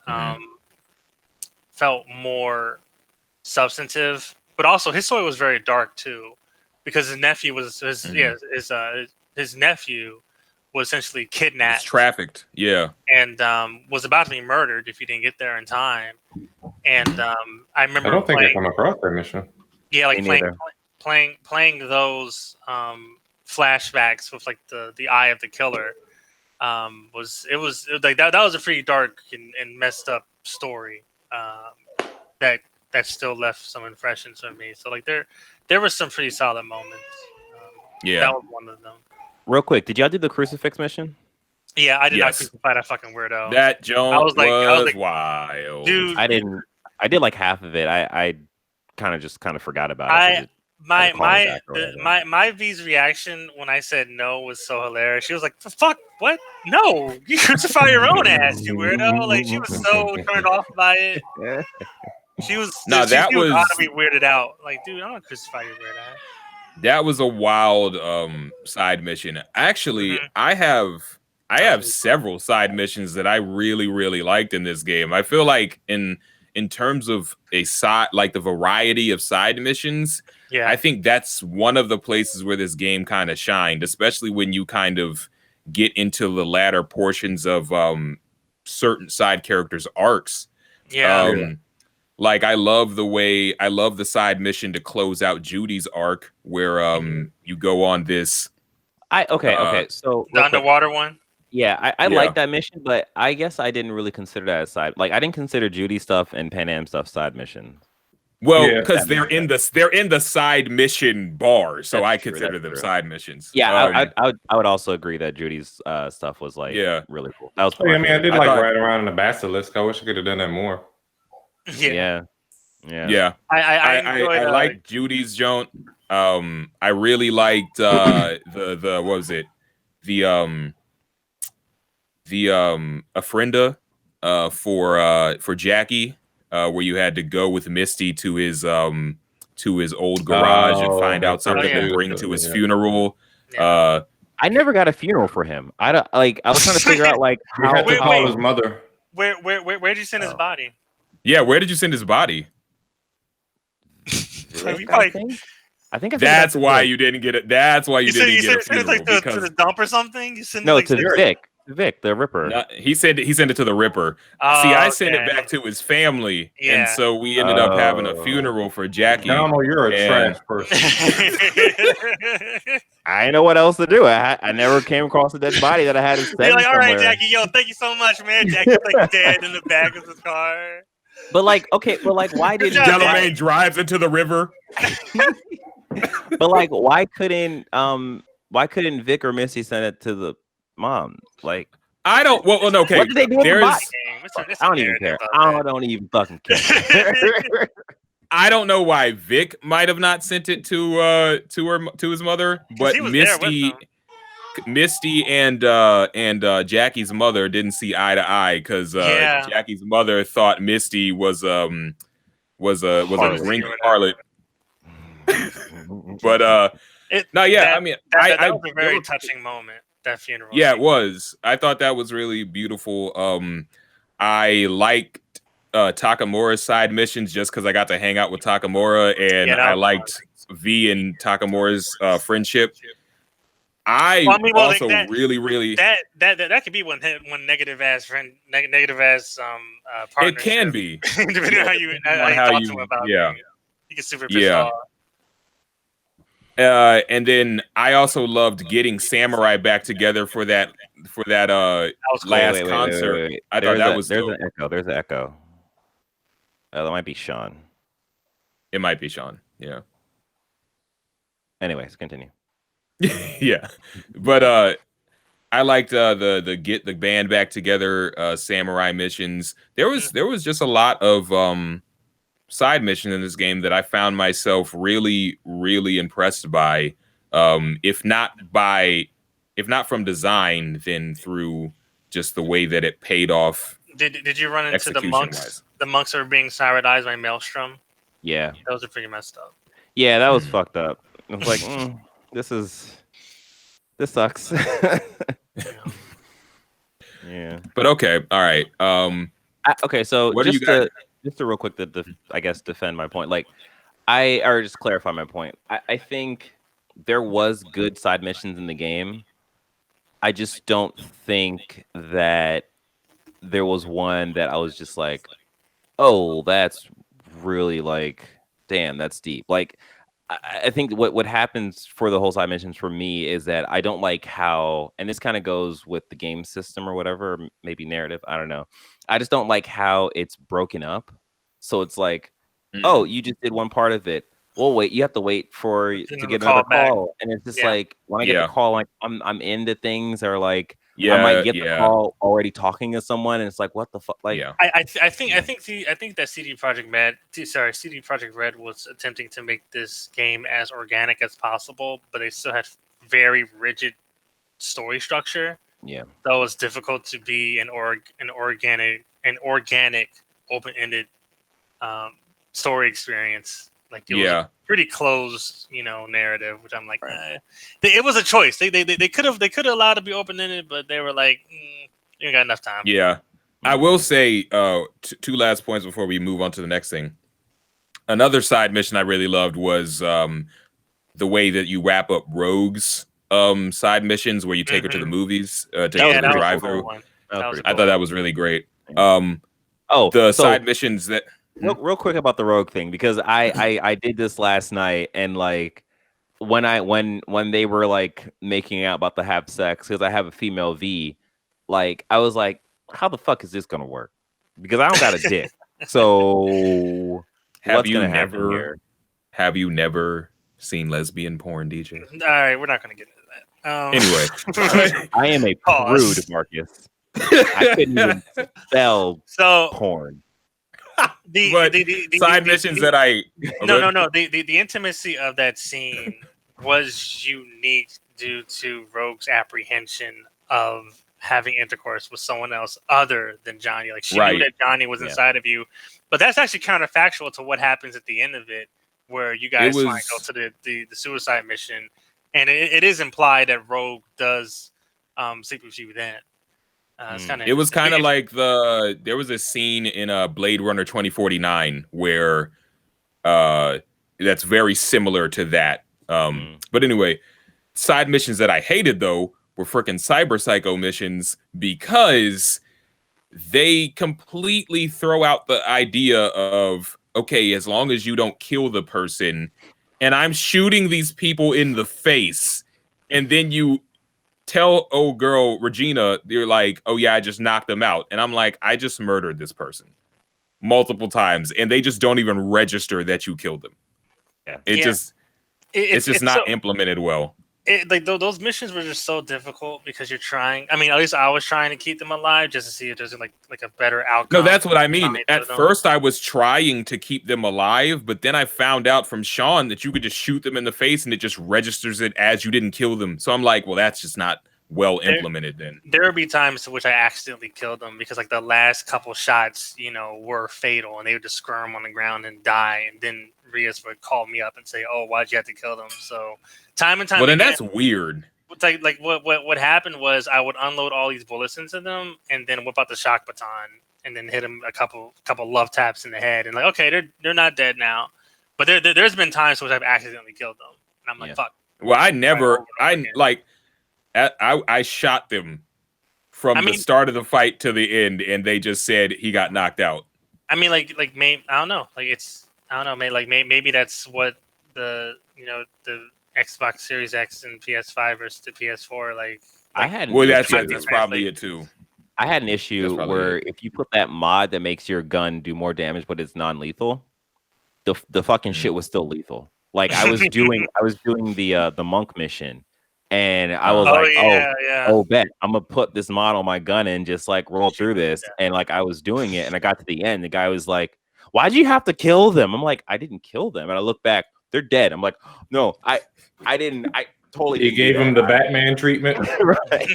substantive. But also his story was very dark too, because his nephew was his nephew was essentially kidnapped, trafficked, and was about to be murdered if he didn't get there in time. And I remember I don't think I come across that mission. Yeah, like playing those flashbacks with like the eye of the killer, was like that was a pretty dark and messed up story that still left some impressions on me. So like there were some pretty solid moments. That was one of them. Real quick, did y'all do the crucifix mission? Yeah, I did not crucify that fucking weirdo. That joke was like, wild. Dude, I didn't. I did like half of it. I kind of forgot about it. My V's reaction when I said no was so hilarious. She was like, "The fuck? What? No! You crucify your own ass, you weirdo!" Like she was so turned off by it. She was honestly weirded out. Like, dude, I'm gonna crucify your weird ass. That was a wild side mission. Actually, I have several side missions that I really, really liked in this game. I feel like in terms of a side, like the variety of side missions, I think that's one of the places where this game kind of shined, especially when you kind of get into the latter portions of certain side characters' arcs. Like I love the side mission to close out Judy's arc, where you go on this. So the underwater one. Yeah, I like that mission, but I guess I didn't really consider that a side. Like I didn't consider Judy stuff and Pan Am stuff side missions. Well, because they're in the side mission bar, so I consider them side missions. Yeah, I would also agree that Judy's stuff was like really cool. That was. I mean, I did ride around in the basilisk. I wish I could have done that more. Yeah. I like Judy's joint. I really liked the what was it? The Ofrenda for Jackie, where you had to go with Misty to his old garage and find out something to bring to his funeral. Yeah. I never got a funeral for him. I was trying to figure out like how to call his mother. Where did you send his body? Yeah, where did you send his body? I think that's why you didn't get it. That's why you didn't get a funeral. Like to the dump or something. You sent to Vic, the Ripper. No, he sent it to the Ripper. See, I sent it back to his family, and so we ended up having a funeral for Jackie. Damo, you're a trash person. I didn't know what else to do. I never came across a dead body that I had to send. You're like, all right, Jackie, thank you so much, man. Jackie's like dead in the back of his car. But why did Delamain drives into the river? But why couldn't Vic or Missy send it to the mom? Like, I don't. Well, no, okay. What did they do with the body? I don't even care. I don't even fucking care. I don't know why Vic might have not sent it to his mother, but Misty and Jackie's mother didn't see eye to eye because Jackie's mother thought Misty was a ring harlot. But I mean, that was a very touching moment. That funeral. Yeah, it was. I thought that was really beautiful. I liked Takamura's side missions just because I got to hang out with Takamura, and I liked V and Takamura's friendship. Really that could be one negative ass friend, negative ass partner. It can be depending on how you talk to him about it. You get super pissed off. And then I also loved getting Samurai back together for that last concert. Wait. I thought that was there's an echo. There's an echo. That might be Sean. It might be Sean. Yeah. Anyways, continue. Yeah, but I liked the get the band back together Samurai missions. There was just a lot of side missions in this game that I found myself really, really impressed by. If not from design, then through just the way that it paid off. Did you run into the monks? The monks are being sirenized by Maelstrom. Yeah, those are pretty messed up. Yeah, that was fucked up. I was like, this sucks. Yeah, but okay, all right. Okay, so just to real quick I guess defend my point. Like, or just clarify my point. I think there was good side missions in the game. I just don't think that there was one that I was just like, oh, that's really like, damn, that's deep. Like, I think what happens for the whole side missions for me is that I don't like how, and this kind of goes with the game system or whatever, maybe narrative. I don't know. I just don't like how it's broken up. So it's like, oh, you just did one part of it. Well, wait, you have to wait to get another call, and it's just like when I get the call, like I'm into things, or like I might get the call already talking to someone, and it's like, what the fuck? Like, I think that CD Projekt Red was attempting to make this game as organic as possible, but they still had very rigid story structure. Yeah, so it was difficult to be an organic open-ended story experience. Like it was a pretty closed, narrative, which I'm like, it was a choice. They could have allowed it to be open-ended, but they were like, you ain't got enough time. Yeah. I will say two last points before we move on to the next thing. Another side mission I really loved was the way that you wrap up Rogue's side missions, where you take her to the movies to the drive-through. I thought that was really great. Side missions that real quick about the Rogue thing, because I did this last night, and like when they were like making out about the have sex, because I have a female V, like I was like, how the fuck is this gonna work? Because I don't got a dick. So have you never seen lesbian porn, DJ? All right, we're not gonna get into that. Anyway, I am a prude, Marcus. I couldn't even spell porn. The side missions that I no. The intimacy of that scene was unique due to Rogue's apprehension of having intercourse with someone else other than Johnny. Like she knew that Johnny was inside of you, but that's actually counterfactual to what happens at the end of it, where you guys go to the suicide mission, and it is implied that Rogue does sleep with you then. It was kind of like there was a scene in Blade Runner 2049 where that's very similar to that. But anyway, side missions that I hated though were freaking Cyber Psycho missions, because they completely throw out the idea of, okay, as long as you don't kill the person, and I'm shooting these people in the face, and then you tell old girl Regina, you're like, oh yeah, I just knocked them out, and I'm like, I just murdered this person multiple times, and they just don't even register that you killed them. It's just not implemented well. Those missions were just so difficult because you're trying. I mean, at least I was trying to keep them alive just to see if there's like a better outcome. No, that's what I mean. At first, I was trying to keep them alive, but then I found out from Sean that you could just shoot them in the face and it just registers it as you didn't kill them. So I'm like, well, that's just not well implemented. Then there would be times to which I accidentally killed them because like the last couple shots, were fatal, and they would just squirm on the ground and die, and then Rias would call me up and say, "Oh, why'd you have to kill them?" So time and time. Well, then that's weird. It's like what happened was I would unload all these bullets into them and then whip out the shock baton and then hit them a couple love taps in the head, and like, okay, they're not dead now, but there's been times which I've accidentally killed them, and I'm like, fuck. Well, I shot them from the start of the fight to the end, and they just said he got knocked out. I mean, maybe I don't know. Maybe that's what the Xbox Series X and PS5 versus the PS4. That's probably it too. I had an issue where if you put that mod that makes your gun do more damage, but it's non-lethal, the fucking shit was still lethal. Like I was doing the monk mission, and I was bet I'm gonna put this mod on my gun and just like roll through this. And like I was doing it, and I got to the end. The guy was like, "Why'd you have to kill them?" I'm like, "I didn't kill them." And I look back, they're dead. I'm like, "No, I didn't. I totally." You gave him the Batman treatment, right?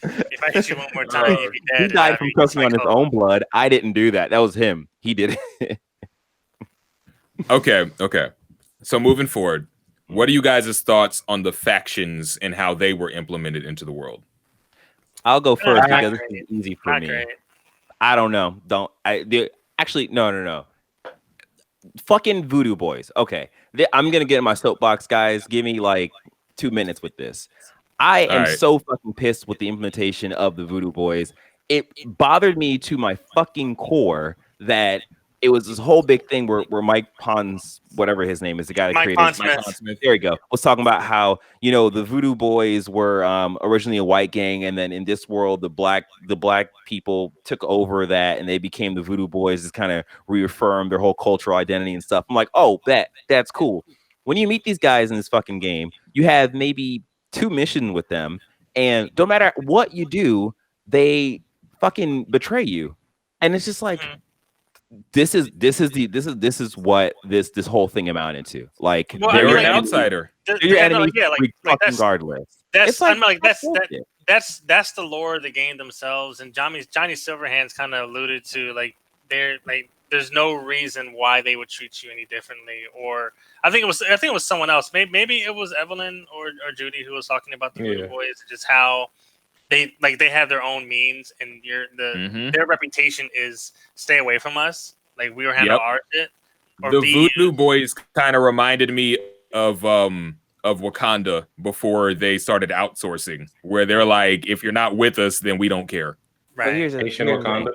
If I hit you one more time, you'd be dead. He died from cooking on his own blood. I didn't do that. That was him. He did it. Okay. So moving forward, what are you guys' thoughts on the factions and how they were implemented into the world? I'll go first because it's easy for me. Great. I don't know. Actually, no. Fucking Voodoo Boys. Okay. I'm going to get in my soapbox, guys. Give me like 2 minutes with this. I am so fucking pissed with the implementation of the Voodoo Boys. It bothered me to my fucking core that it was this whole big thing where Mike Pons, whatever his name is, the guy that Mike created Pondsmith. There you go. Was talking about how the Voodoo Boys were originally a white gang, and then in this world the black people took over that, and they became the Voodoo Boys. Just kind of reaffirmed their whole cultural identity and stuff. I'm like, oh, that's cool. When you meet these guys in this fucking game, you have maybe 2 missions with them, and no matter what you do, they fucking betray you, and it's just like. This is what this whole thing amounted to. Like, Well, You're an like, outsider. They're your enemy, like regardless. that's It's I'm like that's bullshit. that's the lore of the game themselves. And Johnny Silverhands kind of alluded to there's no reason why they would treat you any differently. Or I think it was someone else. Maybe it was Evelyn or Judy who was talking about the Voodoo Boys, just how they have their own means, and their reputation is stay away from us. Like, we were handling our shit. The Voodoo Boys kind of reminded me of Wakanda before they started outsourcing, where they're like, if you're not with us, then we don't care. Right. Here's Wakanda.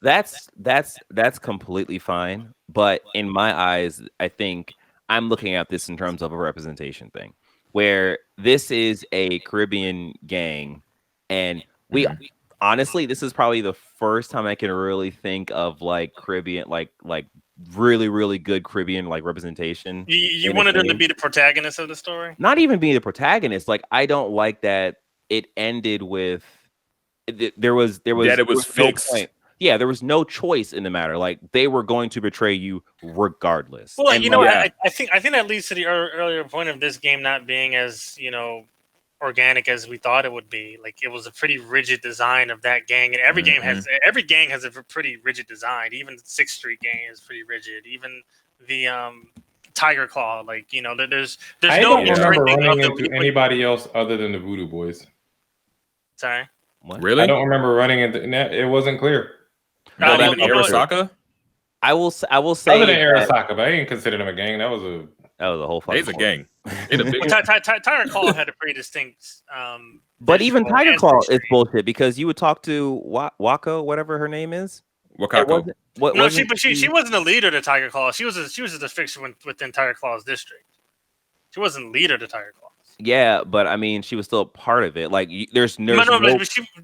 That's completely fine. But in my eyes, I think I'm looking at this in terms of a representation thing, where this is a Caribbean gang. And we honestly, this is probably the first time I can really think of like Caribbean, like really, really good Caribbean like representation. You wanted them to be the protagonist of the story? Not even being the protagonist. Like, I don't like that it ended with there was that it was fixed. No point. Yeah, there was no choice in the matter. Like, they were going to betray you regardless. Well, and I think that leads to the earlier point of this game not being as organic as we thought it would be. Like, it was a pretty rigid design of that gang, and every gang has a pretty rigid design. Even 6th Street gang is pretty rigid. Even the Tiger Claw, like, there's I no don't remember restricting running of into anybody else other than the Voodoo Boys. Sorry, what? Really? I don't remember running into. It wasn't clear. Not even Arasaka? I will say Other than Arasaka, but I ain't consider them a gang. That was a whole fucking. It's a gang. Tiger Claw had a pretty distinct. But even visual Tiger and Claw history. is bullshit, because you would talk to Wako, whatever her name is. Wakako. She wasn't a leader to Tiger Claw. She was just a fixture within Tiger Claw's district. She wasn't leader to Tiger Claw. Yeah, but I mean, she was still part of it. Like, there's no.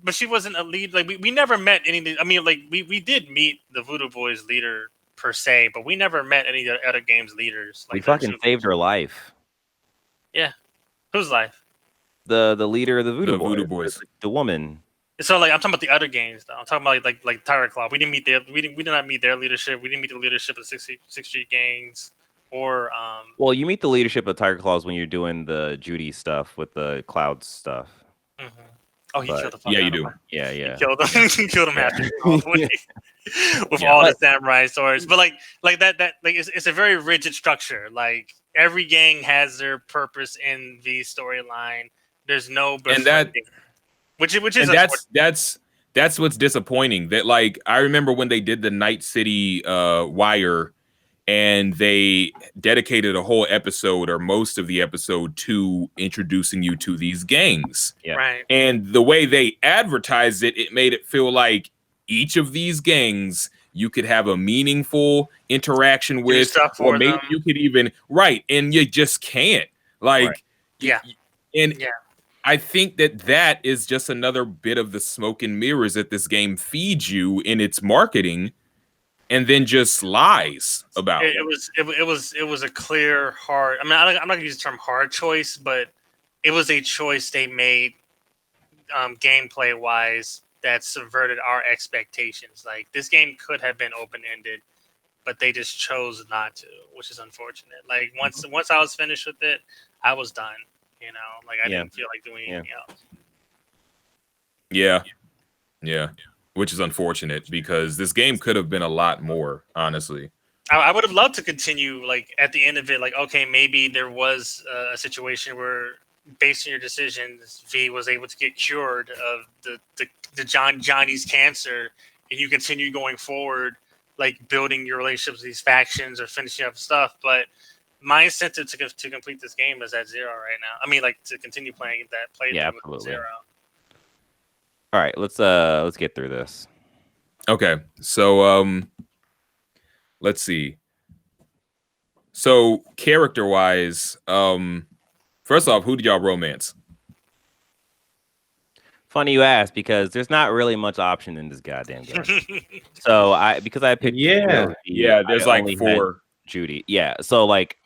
But she wasn't a lead. Like, we never met any. I mean, like, we did meet the Voodoo Boys leader per se, but we never met any of the other games leaders. Like, we fucking saved her life. Yeah, whose life? The leader of the Voodoo Boys. The woman. So, like, I'm talking about the other games, though. I'm talking about like Tiger Claw. We did not meet their leadership. We didn't meet the leadership of 6th Street gangs. Or well, you meet the leadership of Tiger Claws when you're doing the Judy stuff with the Cloud stuff. Mm-hmm. Oh, he killed the fuck yeah, out you of do. him. Yeah. He killed him after with all the samurai swords. But like that it's a very rigid structure. Like, every gang has their purpose in the storyline. There's no befriending, which is that's what's disappointing. That, like, I remember when they did the Night City Wire, and they dedicated a whole episode or most of the episode to introducing you to these gangs. Yeah. Right. And the way they advertised it, it made it feel like each of these gangs you could have a meaningful interaction with, or maybe you could even and you just can't. Like, I think that is just another bit of the smoke and mirrors that this game feeds you in its marketing, and then just lies about it. It was a clear, hard. I mean, I'm not gonna use the term hard choice, but it was a choice they made, gameplay wise, that subverted our expectations. Like, this game could have been open ended, but they just chose not to, which is unfortunate. Like, once I was finished with it, I was done. Like, I didn't feel like doing anything else. Yeah. Which is unfortunate, because this game could have been a lot more, honestly. I would have loved to continue, like, at the end of it, like, okay, maybe there was a situation where, based on your decisions, V was able to get cured of the Johnny's cancer, and you continue going forward, like, building your relationships with these factions or finishing up stuff. But my incentive to complete this game is at 0 right now. I mean, like, to continue playing that playthrough with 0. All right, let's get through this. Okay, so let's see. So character-wise, first off, who did y'all romance? Funny you ask, because there's not really much option in this goddamn game. So I picked there's like only 4. had Judy. Yeah. So like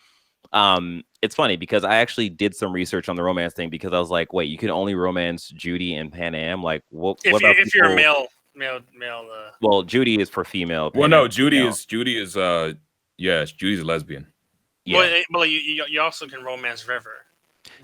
it's funny because I actually did some research on the romance thing because I was like, wait, you can only romance Judy and Pan Am? Like what about if you're a male well, Judy is for female. Well, Pan no, Am Judy female. is Judy's a lesbian. Yeah. Well, you also can romance River.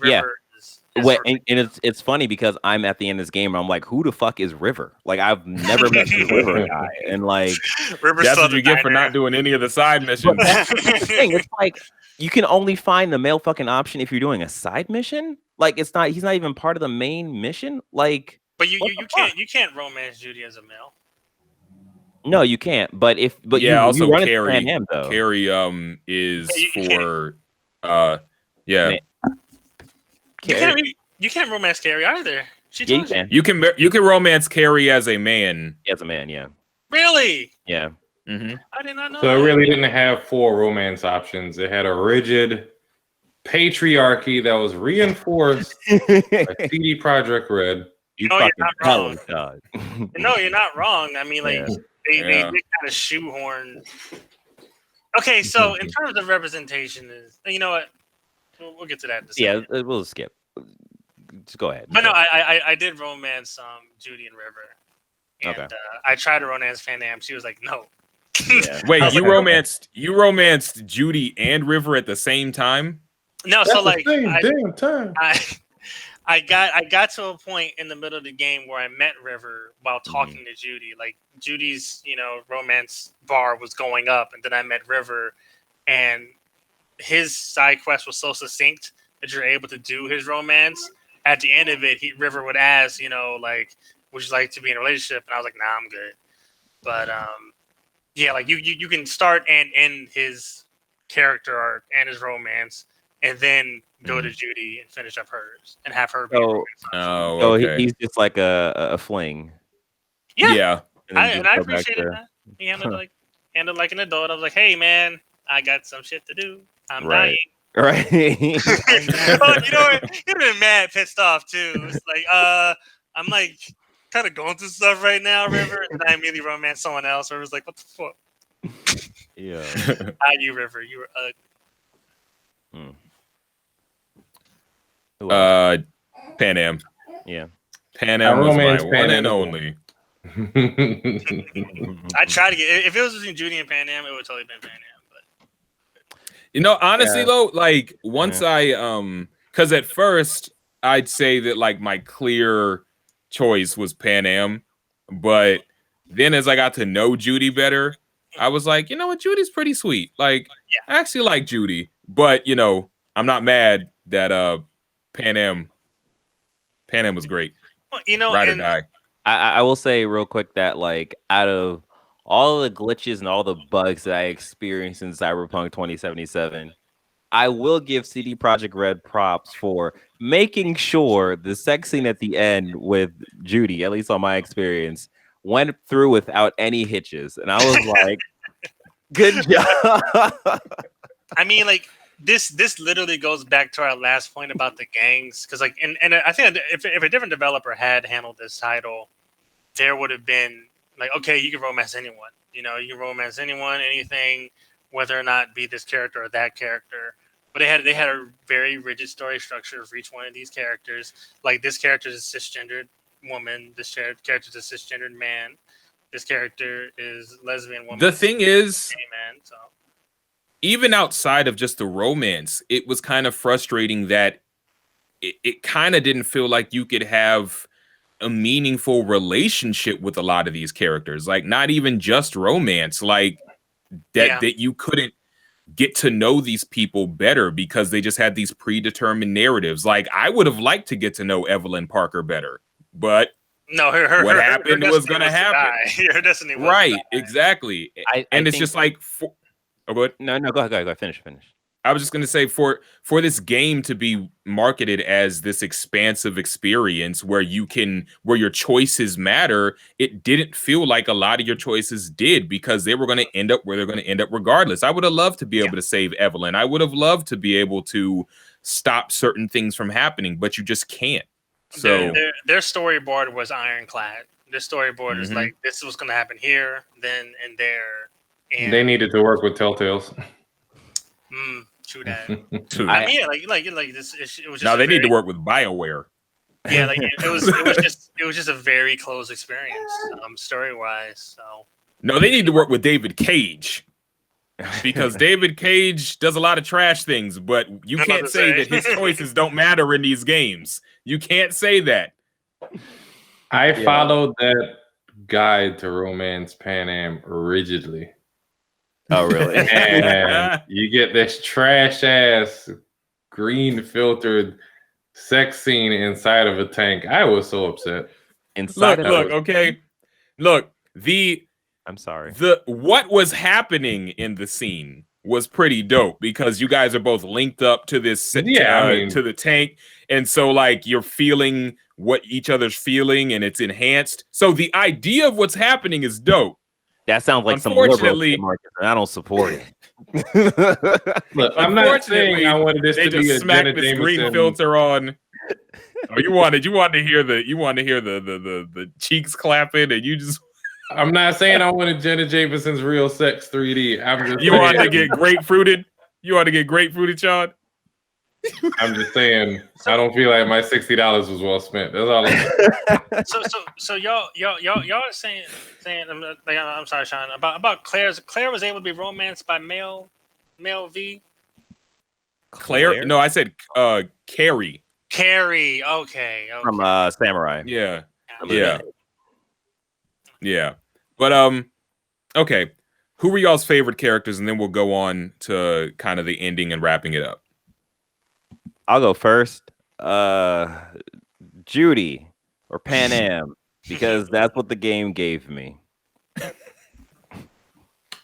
Yeah. is Wait, and it's funny because I'm at the end of this game and I'm like, who the fuck is River? Like I've never met this River guy, and like River's that's what you get for not doing any of the side missions. That's the thing. It's like you can only find the male fucking option if you're doing a side mission. Like he's not even part of the main mission. Like, but you can't romance Judy as a male. No, you can't. But also you run Carrie, into Pan Am, though. Carrie is for You can't romance Carrie either. You can. You can romance Carrie as a man. As a man, yeah. Really? Yeah. Mm-hmm. I did not know. So it really didn't have 4 romance options. It had a rigid patriarchy that was reinforced by CD Projekt Red. You're not wrong. No, you're not wrong. I mean, like they kind of shoehorn. Okay, so in terms of representation, you know what? We'll get to that. We'll skip. Just go ahead. But no, I did romance Judy and River, and I tried to romance Pan Am. She was like, no. Yeah. Wait, you romanced Judy and River at the same time? No, That's so like damn time. I got to a point in the middle of the game where I met River while talking to Judy. Like Judy's, romance bar was going up, and then I met River, and his side quest was so succinct that you're able to do his romance. At the end of it, River would ask, like, would you like to be in a relationship? And I was like, nah, I'm good. But like you can start and end his character arc and his romance, and then go to Judy and finish up hers and have her be okay. He's just like a fling. Yeah. And I appreciated that. He handled like an adult. I was like, hey man, I got some shit to do. I'm dying. Right. Oh, you know what? You've been mad, pissed off too. It's like, I'm like kind of going through stuff right now, River, and I immediately romance someone else. River's like, what the fuck? Yeah. You, River, you were Pan Am. Yeah. Pan Am was my one and only. I tried to get if it was between Judy and Pan Am, it would totally been Pan Am. Honestly though, like once I because at first I'd say that like my clear choice was Pan Am, but then as I got to know Judy better, I was like, you know what, Judy's pretty sweet. Like I actually like Judy, but I'm not mad that Pan Am was great. Well, ride or die. I will say real quick that like out of all the glitches and all the bugs that I experienced in Cyberpunk 2077, I will give CD Projekt Red props for making sure the sex scene at the end with Judy, at least on my experience, went through without any hitches. And I was like, good job. I mean, like, this literally goes back to our last point about the gangs. Because, like, and I think if a different developer had handled this title, there would have been like, okay, you can romance anyone. You can romance anyone, anything, whether or not be this character or that character. But they had a very rigid story structure for each one of these characters. Like this character is a cisgendered woman. This character is a cisgendered man. This character is a lesbian woman. The thing is, man, so. Even outside of just the romance, it was kind of frustrating that it kind of didn't feel like you could have a meaningful relationship with a lot of these characters. Like not even just romance, like that you couldn't get to know these people better because they just had these predetermined narratives. Like I would have liked to get to know Evelyn Parker better, but no, what happened was going to happen. Her destiny was right, exactly. And it's just like, go ahead. No, go ahead. Finish. I was just going to say for this game to be marketed as this expansive experience where your choices matter, it didn't feel like a lot of your choices did, because they were going to end up where they're going to end up regardless. I would have loved to be able to save Evelyn. I would have loved to be able to stop certain things from happening, but you just can't. So their storyboard was ironclad. Their storyboard is like, this was going to happen here, then, and there. And they needed to work with Telltales. True that. True. I mean, like this. It was just now they need to work with BioWare. Yeah, like it was just a very close experience, story wise. So no, they need to work with David Cage, because David Cage does a lot of trash things, but you can't say that his choices don't matter in these games. You can't say that. I followed that guide to Romance Pan Am rigidly. Oh, really? And you get this trash ass green filtered sex scene inside of a tank. I was so upset. Look, I'm sorry. What was happening in the scene was pretty dope, because you guys are both linked up to this to the tank, and so like you're feeling what each other's feeling, and it's enhanced. So the idea of what's happening is dope. That sounds like some liberal market, and I don't support it. Look, I'm not saying I wanted this to be a smack this green filter on. Oh, you wanted to hear the cheeks clapping, and you just. I'm not saying I wanted Jenna Jameson's Real Sex 3D. I'm just you want to get grapefruited. You want to get grapefruited, Sean. I'm just saying I don't feel like my $60 was well spent. That's all I'm saying. So y'all are saying I'm sorry, Sean, about Claire was able to be romanced by male V. Claire? No, I said Carrie. Carrie, okay. From Samurai. Yeah. But okay. Who were y'all's favorite characters, and then we'll go on to kind of the ending and wrapping it up. I'll go first. Judy or Pan Am, because that's what the game gave me.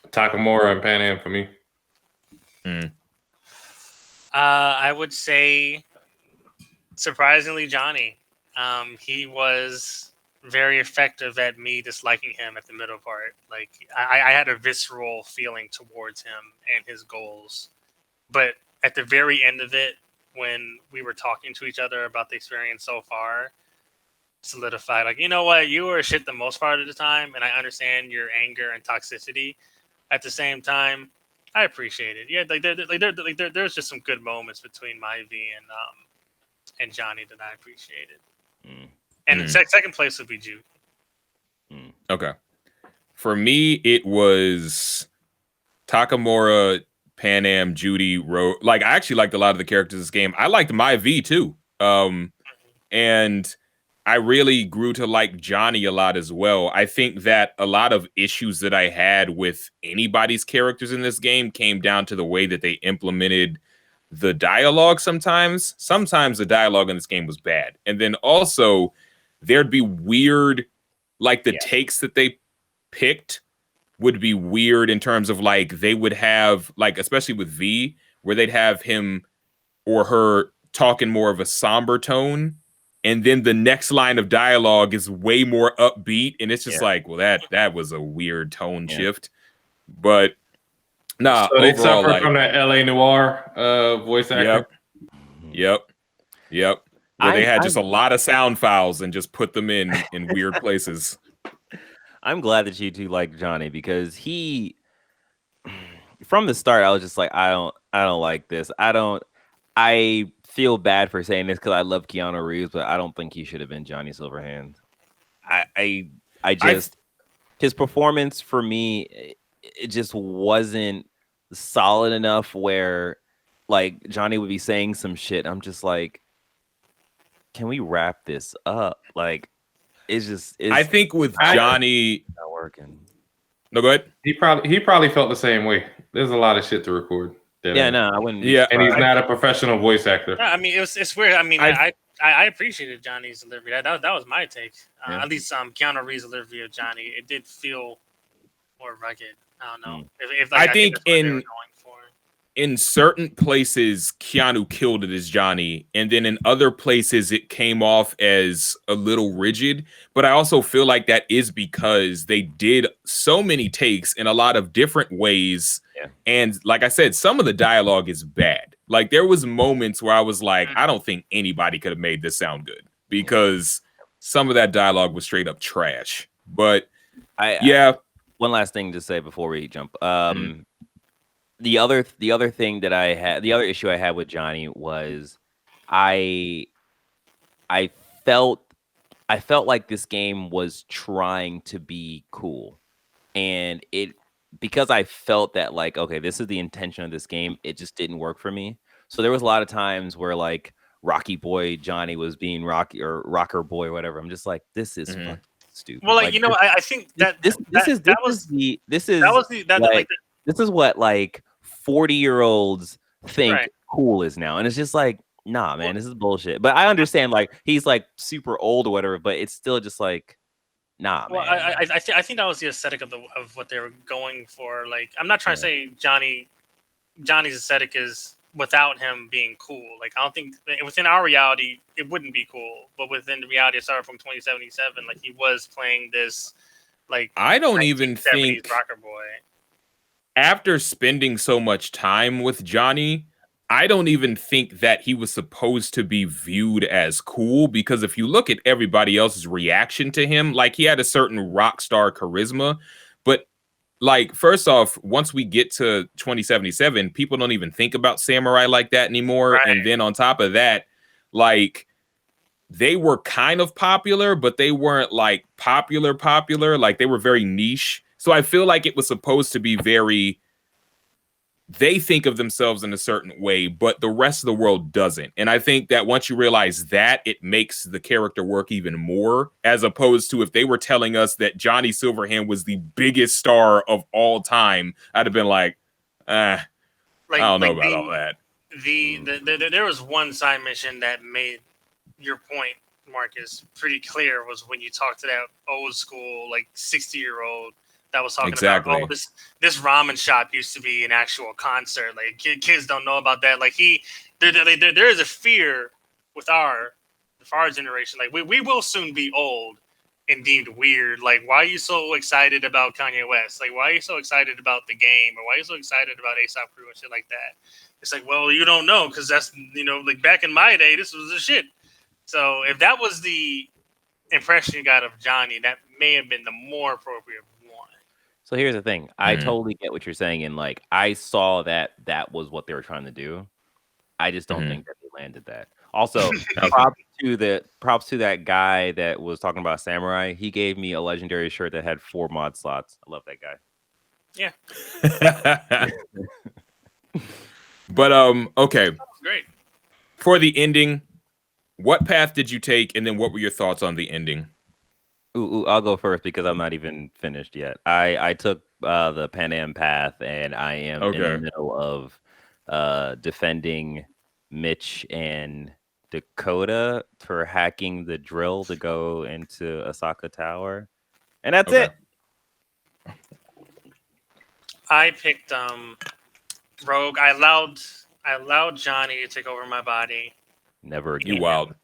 Takamura and Pan Am for me. I would say, surprisingly, Johnny. He was very effective at me disliking him at the middle part. Like I had a visceral feeling towards him and his goals, but at the very end of it, when we were talking to each other about the experience so far, solidified, like, you know what, you were shit the most part of the time, and I understand your anger and toxicity. At the same time, I appreciate it. Yeah, there's just some good moments between Myvi and Johnny that I appreciated. And the second place would be Jude. Okay. For me, it was Takamura, Pan Am, Judy, like I actually liked a lot of the characters in this game. I liked Myvi too. And I really grew to like Johnny a lot as well. I think that a lot of issues that I had with anybody's characters in this game came down to the way that they implemented the dialogue sometimes. Sometimes the dialogue in this game was bad. And then also there'd be weird, like the takes that they picked would be weird in terms of like they would have, like, especially with V, where they'd have him or her talking more of a somber tone, and then the next line of dialogue is way more upbeat, and it's just like, well, that was a weird tone shift. But nah, so they overall, suffer from that LA Noir voice actor. Yep. Where they had just a lot of sound files and just put them in weird places. I'm glad that you two like Johnny, because he, from the start, I was just like, I don't like this. I feel bad for saying this because I love Keanu Reeves, but I don't think he should have been Johnny Silverhand. I just his performance for me, it just wasn't solid enough where like Johnny would be saying some shit. I'm just like, can we wrap this up? Like, I think with Johnny not working. No, go ahead. He probably felt the same way. There's a lot of shit to record. I wouldn't. And he's not a professional voice actor. I mean, it's weird. I mean, I appreciated Johnny's delivery. That was my take. At least Keanu Reeves' delivery of Johnny, it did feel more rugged. I don't know. If I think in certain places, Keanu killed it as Johnny, and then in other places, it came off as a little rigid. But I also feel like that is because they did so many takes in a lot of different ways. Yeah. And like I said, some of the dialogue is bad. Like there was moments where I was like, Mm-hmm. I don't think anybody could have made this sound good because some of that dialogue was straight up trash. But one last thing to say before we jump. Mhm. The other thing that I had, the other issue I had with Johnny was I felt like this game was trying to be cool, and because I felt that like, okay, this is the intention of this game, it just didn't work for me. So there was a lot of times where like Rocky Boy Johnny was being Rocky or Rocker Boy or whatever. I'm just like, this is fucking stupid. Well, like, like, you know, I think that this is what like 40-year-olds think Right. cool is now, and it's just like, nah, man, this is bullshit. But I understand like he's like super old or whatever, but it's still just like, nah, Well, man. I think that was the aesthetic of what they were going for. Like, I'm not trying to say Johnny's aesthetic is without him being cool. Like, I don't think within our reality it wouldn't be cool, but within the reality of Cyberpunk 2077, like he was playing this, like I don't even think rocker boy. After spending so much time with Johnny, I don't even think that he was supposed to be viewed as cool, because if you look at everybody else's reaction to him, like he had a certain rock star charisma. But like, first off, once we get to 2077, people don't even think about samurai like that anymore. Right. And then on top of that, like they were kind of popular, but they weren't like popular. Like they were very niche. So I feel like it was supposed to be very, they think of themselves in a certain way, but the rest of the world doesn't. And I think that once you realize that, it makes the character work even more, as opposed to if they were telling us that Johnny Silverhand was the biggest star of all time, I'd have been like, I don't know about all that. There was one side mission that made your point, Marcus, pretty clear, was when you talked to that old school, like 60-year-old that was talking about, oh, this ramen shop used to be an actual concert. Like kids don't know about that. Like there is a fear with our generation. Like we will soon be old and deemed weird. Like, why are you so excited about Kanye West? Like, why are you so excited about the game? Or why are you so excited about A$AP Crew and shit like that? It's like, well, you don't know, because that's, like back in my day, this was the shit. So if that was the impression you got of Johnny, that may have been the more appropriate one. So here's the thing. I totally get what you're saying. And like, I saw that was what they were trying to do. I just don't think that they landed that. Also, props to that guy that was talking about Samurai. He gave me a legendary shirt that had 4 mod slots. I love that guy. Yeah. But okay. Great. For the ending, what path did you take, and then what were your thoughts on the ending? I'll go first because I'm not even finished yet. I took the Pan Am path, and I am in the middle of defending Mitch and Dakota for hacking the drill to go into Osaka Tower, and that's it. I picked Rogue. I allowed Johnny to take over my body. Never again. You wild.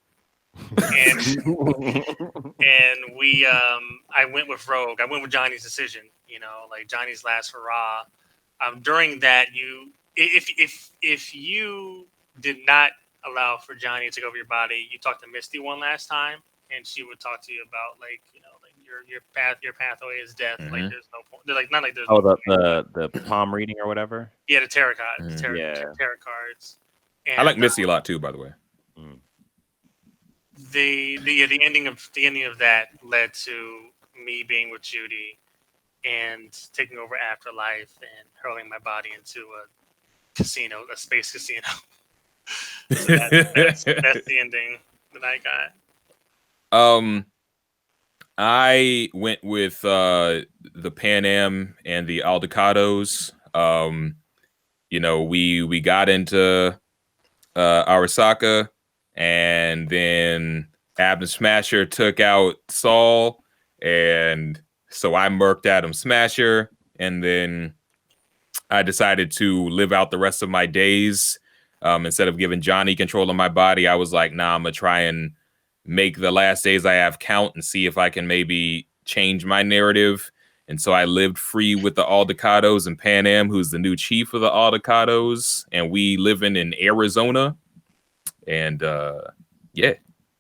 And we I went with Rogue. I went with Johnny's decision, like Johnny's last hurrah. During that, if you did not allow for Johnny to take over your body, you talked to Misty one last time, and she would talk to you about like your pathway is death. Like there's no point. Like not like there's the palm reading or whatever. Yeah, the tarot cards. Tarot cards. And, I like Misty a lot too, by the way. The ending of that led to me being with Judy and taking over Afterlife and hurling my body into a space casino. So that's the ending that I got. I went with the Pan Am and the Aldecados. We got into Arasaka, and then Abner Smasher took out Saul, and so I murked Adam Smasher, and then I decided to live out the rest of my days. Instead of giving Johnny control of my body, I was like, nah, I'm going to try and make the last days I have count and see if I can maybe change my narrative. And so I lived free with the Aldecados and Pan Am, who's the new chief of the Aldecados. And we living in Arizona. And yeah.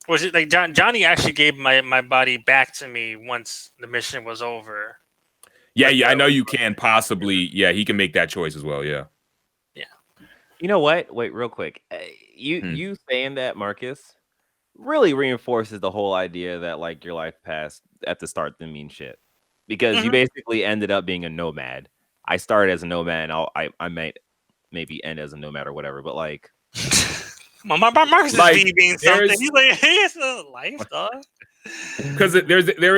Was it like Johnny actually gave my body back to me once the mission was over? Yeah, yeah, I know you can possibly. Yeah, he can make that choice as well. Yeah. Yeah. You know what? Wait, real quick. You saying that, Marcus, really reinforces the whole idea that like your life past at the start didn't mean shit, because you basically ended up being a nomad. I started as a nomad. And I might maybe end as a nomad or whatever, but like. Marcus like, is being something. He's like, hey, it's a life, dog. Because there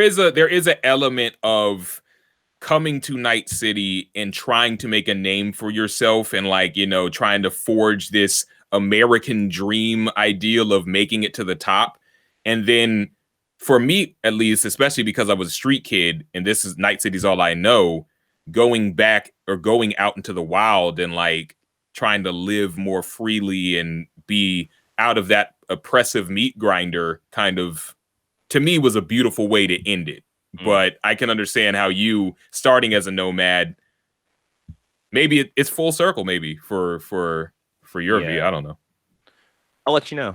is an element of coming to Night City and trying to make a name for yourself, and like, you know, trying to forge this American dream ideal of making it to the top. And then for me, at least, especially because I was a street kid and this is Night City's all I know, going back or going out into the wild and like trying to live more freely and be out of that oppressive meat grinder kind of, to me, was a beautiful way to end it. But I can understand how you starting as a nomad, maybe it's full circle, maybe for your view. I don't know. I'll let you know.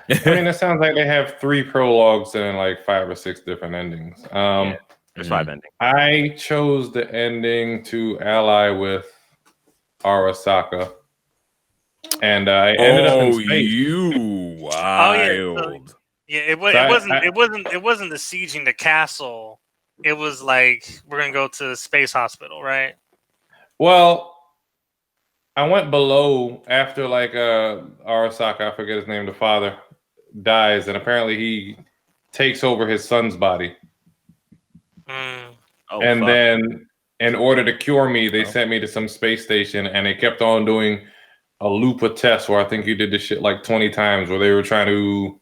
I mean, it sounds like they have 3 prologues and like 5 or 6 different endings. There's 5 endings. I chose the ending to ally with Arasaka, and I ended up in space. You wild. Oh, yeah. Yeah, it wasn't the sieging the castle. It was like, we're gonna go to the space hospital, right? Well, I went below after like Arasaka, I forget his name, the father, dies, and apparently he takes over his son's body. Then in order to cure me, they sent me to some space station, and they kept on doing a loop of tests where I think you did this shit like 20 times, where they were trying to,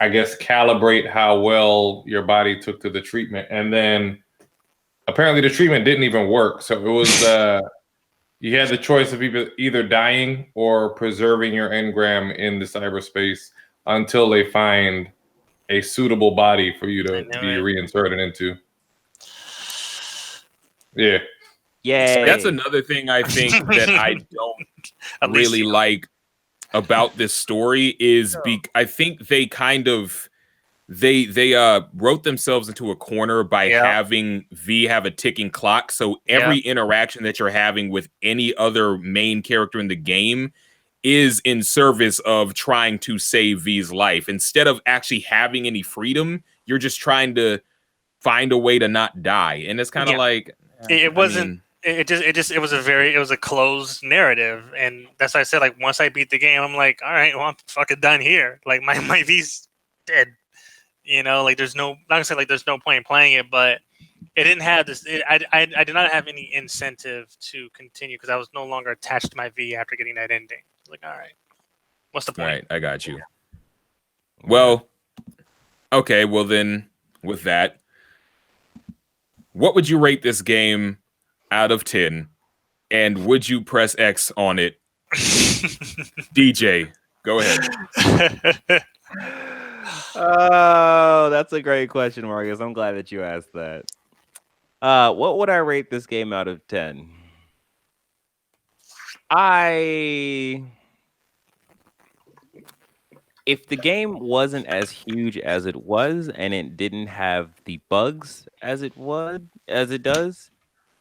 I guess, calibrate how well your body took to the treatment. And then apparently the treatment didn't even work. So it was, you had the choice of either dying or preserving your engram in the cyberspace until they find a suitable body for you to be reinserted into. Yeah. Yay. That's another thing I think that I don't really like about this story is I think they kind of they wrote themselves into a corner by having V have a ticking clock. So every interaction that you're having with any other main character in the game is in service of trying to save V's life. Instead of actually having any freedom, you're just trying to find a way to not die. And it's kind of like it wasn't. It was a closed narrative, and that's why I said, like, once I beat the game, I'm like, all right, well, I'm fucking done here. Like, my V's dead. You know, like, there's no, not gonna say like there's no point in playing it, but it didn't have this. I did not have any incentive to continue because I was no longer attached to my V after getting that ending. Like, all right, what's the point? Right, I got you. Well, okay, well then, with that, what would you rate this game out of 10, and would you press X on it? DJ, go ahead. Oh, that's a great question, Marcus. I'm glad that you asked that. What would I rate this game out of 10? If the game wasn't as huge as it was and it didn't have the bugs as it does,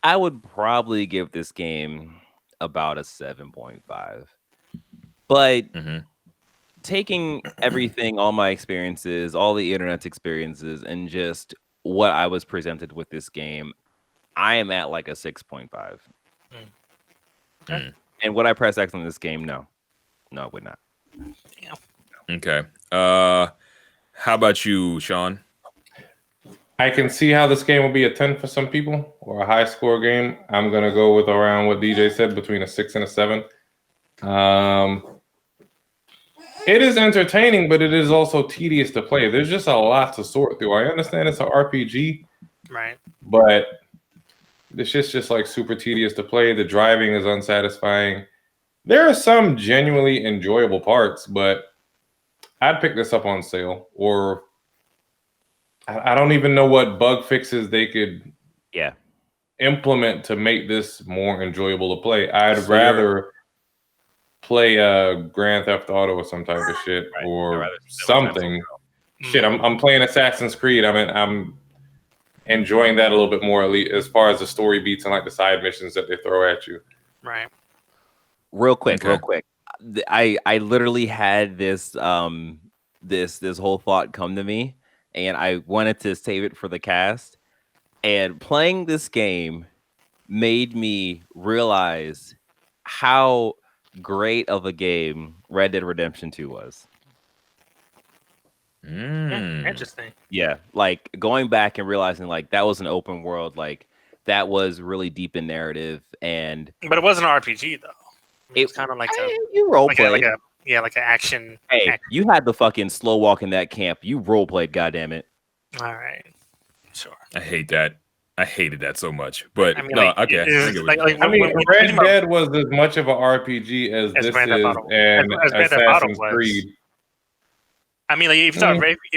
I would probably give this game about a 7.5. But taking everything, all my experiences, all the internet's experiences, and just what I was presented with this game, I am at like a 6.5. And would I press X on this game? No, I would not. Yeah. Okay. How about you, Sean? I can see how this game will be a 10 for some people, or a high score game. I'm going to go with around what DJ said, between a 6 and a 7. It is entertaining, but it is also tedious to play. There's just a lot to sort through. I understand it's an RPG, right? But This shit's just like super tedious to play. The driving is unsatisfying. There are some genuinely enjoyable parts, but I'd pick this up on sale. Or I don't even know what bug fixes they could implement to make this more enjoyable to play. I'd rather play Grand Theft Auto or some type of shit or something. Shit, I'm playing Assassin's Creed. I'm enjoying that a little bit more as far as the story beats and like the side missions that they throw at you. Right. Real quick. I literally had this this whole thought come to me, and I wanted to save it for the cast. And playing this game made me realize how great of a game Red Dead Redemption 2 was. Interesting. Yeah, like going back and realizing like that was an open world, like that was really deep in narrative, but it wasn't an RPG though. It was kind of like you role play, like an action. Hey, you had the fucking slow walk in that camp. You role played, goddamn it. All right, sure. I hate that. I hated that so much. But I mean, no, like, okay. I mean, Red Dead was as much of an RPG as this is, and Assassin's Creed. I mean, like, if you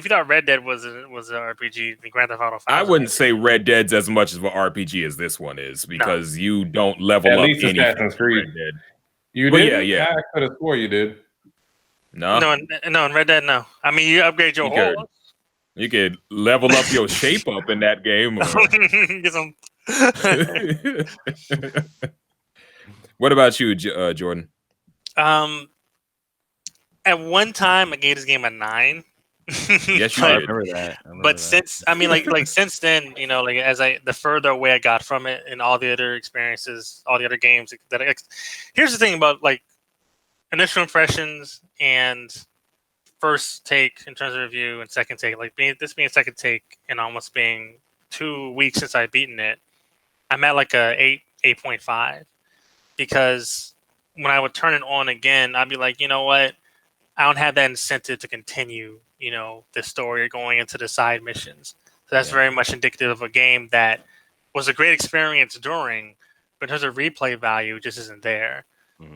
thought Red Dead was an RPG, the Grand Theft Auto 5. I wouldn't say Red Dead's as much of an RPG as this one is because you don't level at up least anything. Assassin's Creed. You well, did? Yeah. I could have swore you did. No, in Red Dead, no. I mean, you upgrade your horse. You could level up your shape up in that game. Get some. What about you, Jordan? At one time, I gave this game a 9. Yes, you I did. remember that. Since since then, you know, like the further away I got from it, and all the other experiences, all the other games here's the thing about like initial impressions and first take in terms of review and second take, like being second take and almost being 2 weeks since I've beaten it, I'm at like a 8.5 because when I would turn it on again, I'd be like, you know what? I don't have that incentive to continue, you know, the story going into the side missions. So that's very much indicative of a game that was a great experience during, but in terms of replay value, just isn't there.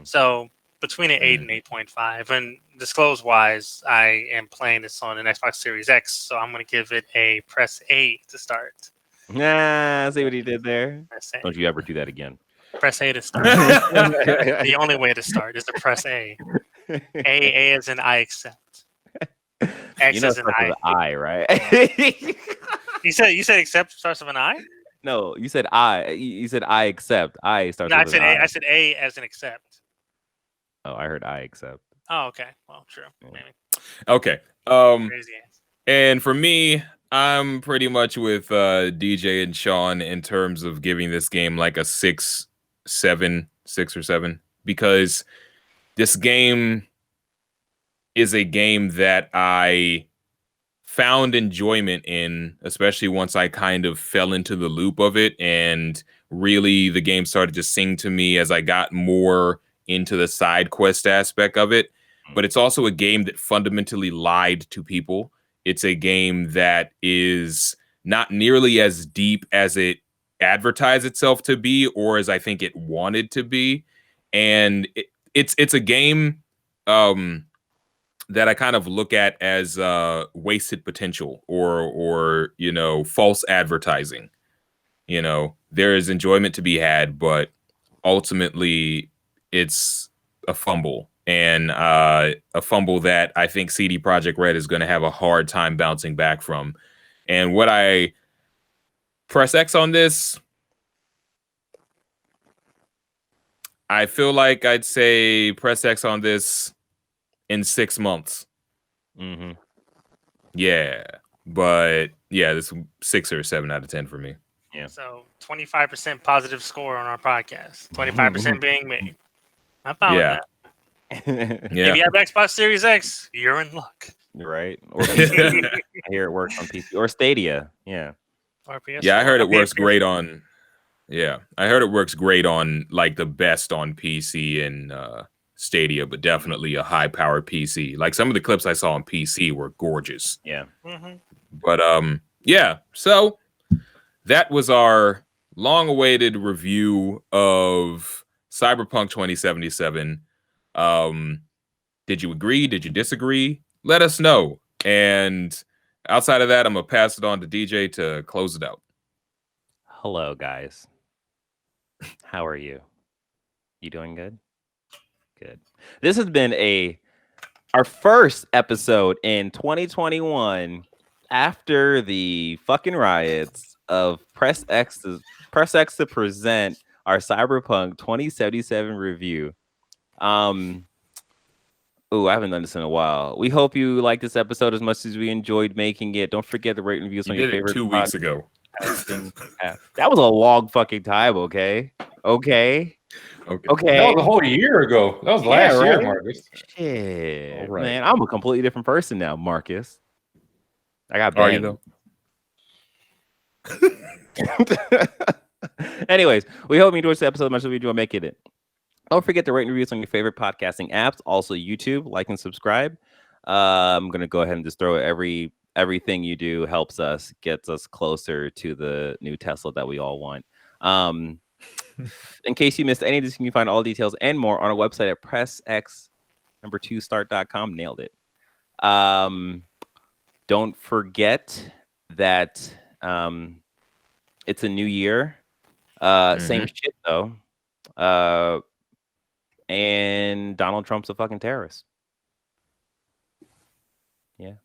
So between an 8 and 8.5, and disclose wise, I am playing this on an Xbox Series X, so I'm going to give it a press A to start. Nah, see what he did there. Don't you ever do that again. Press A to start. The only way to start is to press A. A as in I accept. X as in I, right? You said accept starts with an I? No, you said I. You said I accept. I starts with an I. I said A as in accept. Oh, I heard I accept. Oh, okay. Well, true. Maybe. Okay. Crazy ass. And for me, I'm pretty much with DJ and Sean in terms of giving this game like a 6 or 7, because this game is a game that I found enjoyment in, especially once I kind of fell into the loop of it, and really the game started to sing to me as I got more into the side quest aspect of it. But it's also a game that fundamentally lied to people. It's a game that is not nearly as deep as it advertised itself to be, or as I think it wanted to be. And it's a game that I kind of look at as wasted potential or you know, false advertising. You know, there is enjoyment to be had, but ultimately it's a fumble, and a fumble that I think CD Projekt Red is going to have a hard time bouncing back from. And what I press X on this, I feel like I'd say press X on this in 6 months. Yeah, but yeah, this 6 or 7 out of 10 for me. Yeah. So 25% positive score on our podcast. 25% being me. I'm fine with that. If you have Xbox Series X, you're in luck. Right. Or I hear it works on PC or Stadia. Yeah. Or PS4. Yeah, I heard it works great on. Yeah, I heard it works great on like the best on PC and Stadia, but definitely a high-powered PC. Like some of the clips I saw on PC were gorgeous. Yeah. But yeah, so that was our long-awaited review of Cyberpunk 2077. Did you agree? Did you disagree? Let us know. And outside of that, I'm gonna pass it on to DJ to close it out. Hello, guys. How are you? You doing good? Good. This has been our first episode in 2021 after the fucking riots of Press X to present our Cyberpunk 2077 review. Oh, I haven't done this in a while. We hope you like this episode as much as we enjoyed making it. Don't forget to rate and reviews You on your did it favorite 2 weeks ago. That was a long fucking time, okay? Okay. That was a whole year ago. That was last year, Marcus. Shit, All right. man, I'm a completely different person now, Marcus. I got Are you banged. though? Anyways, we hope you enjoyed this episode as much as we enjoy making it. Don't forget to rate and reviews on your favorite podcasting apps. Also, YouTube, like and subscribe. I'm gonna go ahead and just throw everything you do helps us, gets us closer to the new Tesla that we all want. In case you missed any of this, you can find all details and more on our website at pressx2start.com. Nailed it. Don't forget that it's a new year. Same shit though. And Donald Trump's a fucking terrorist. Yeah.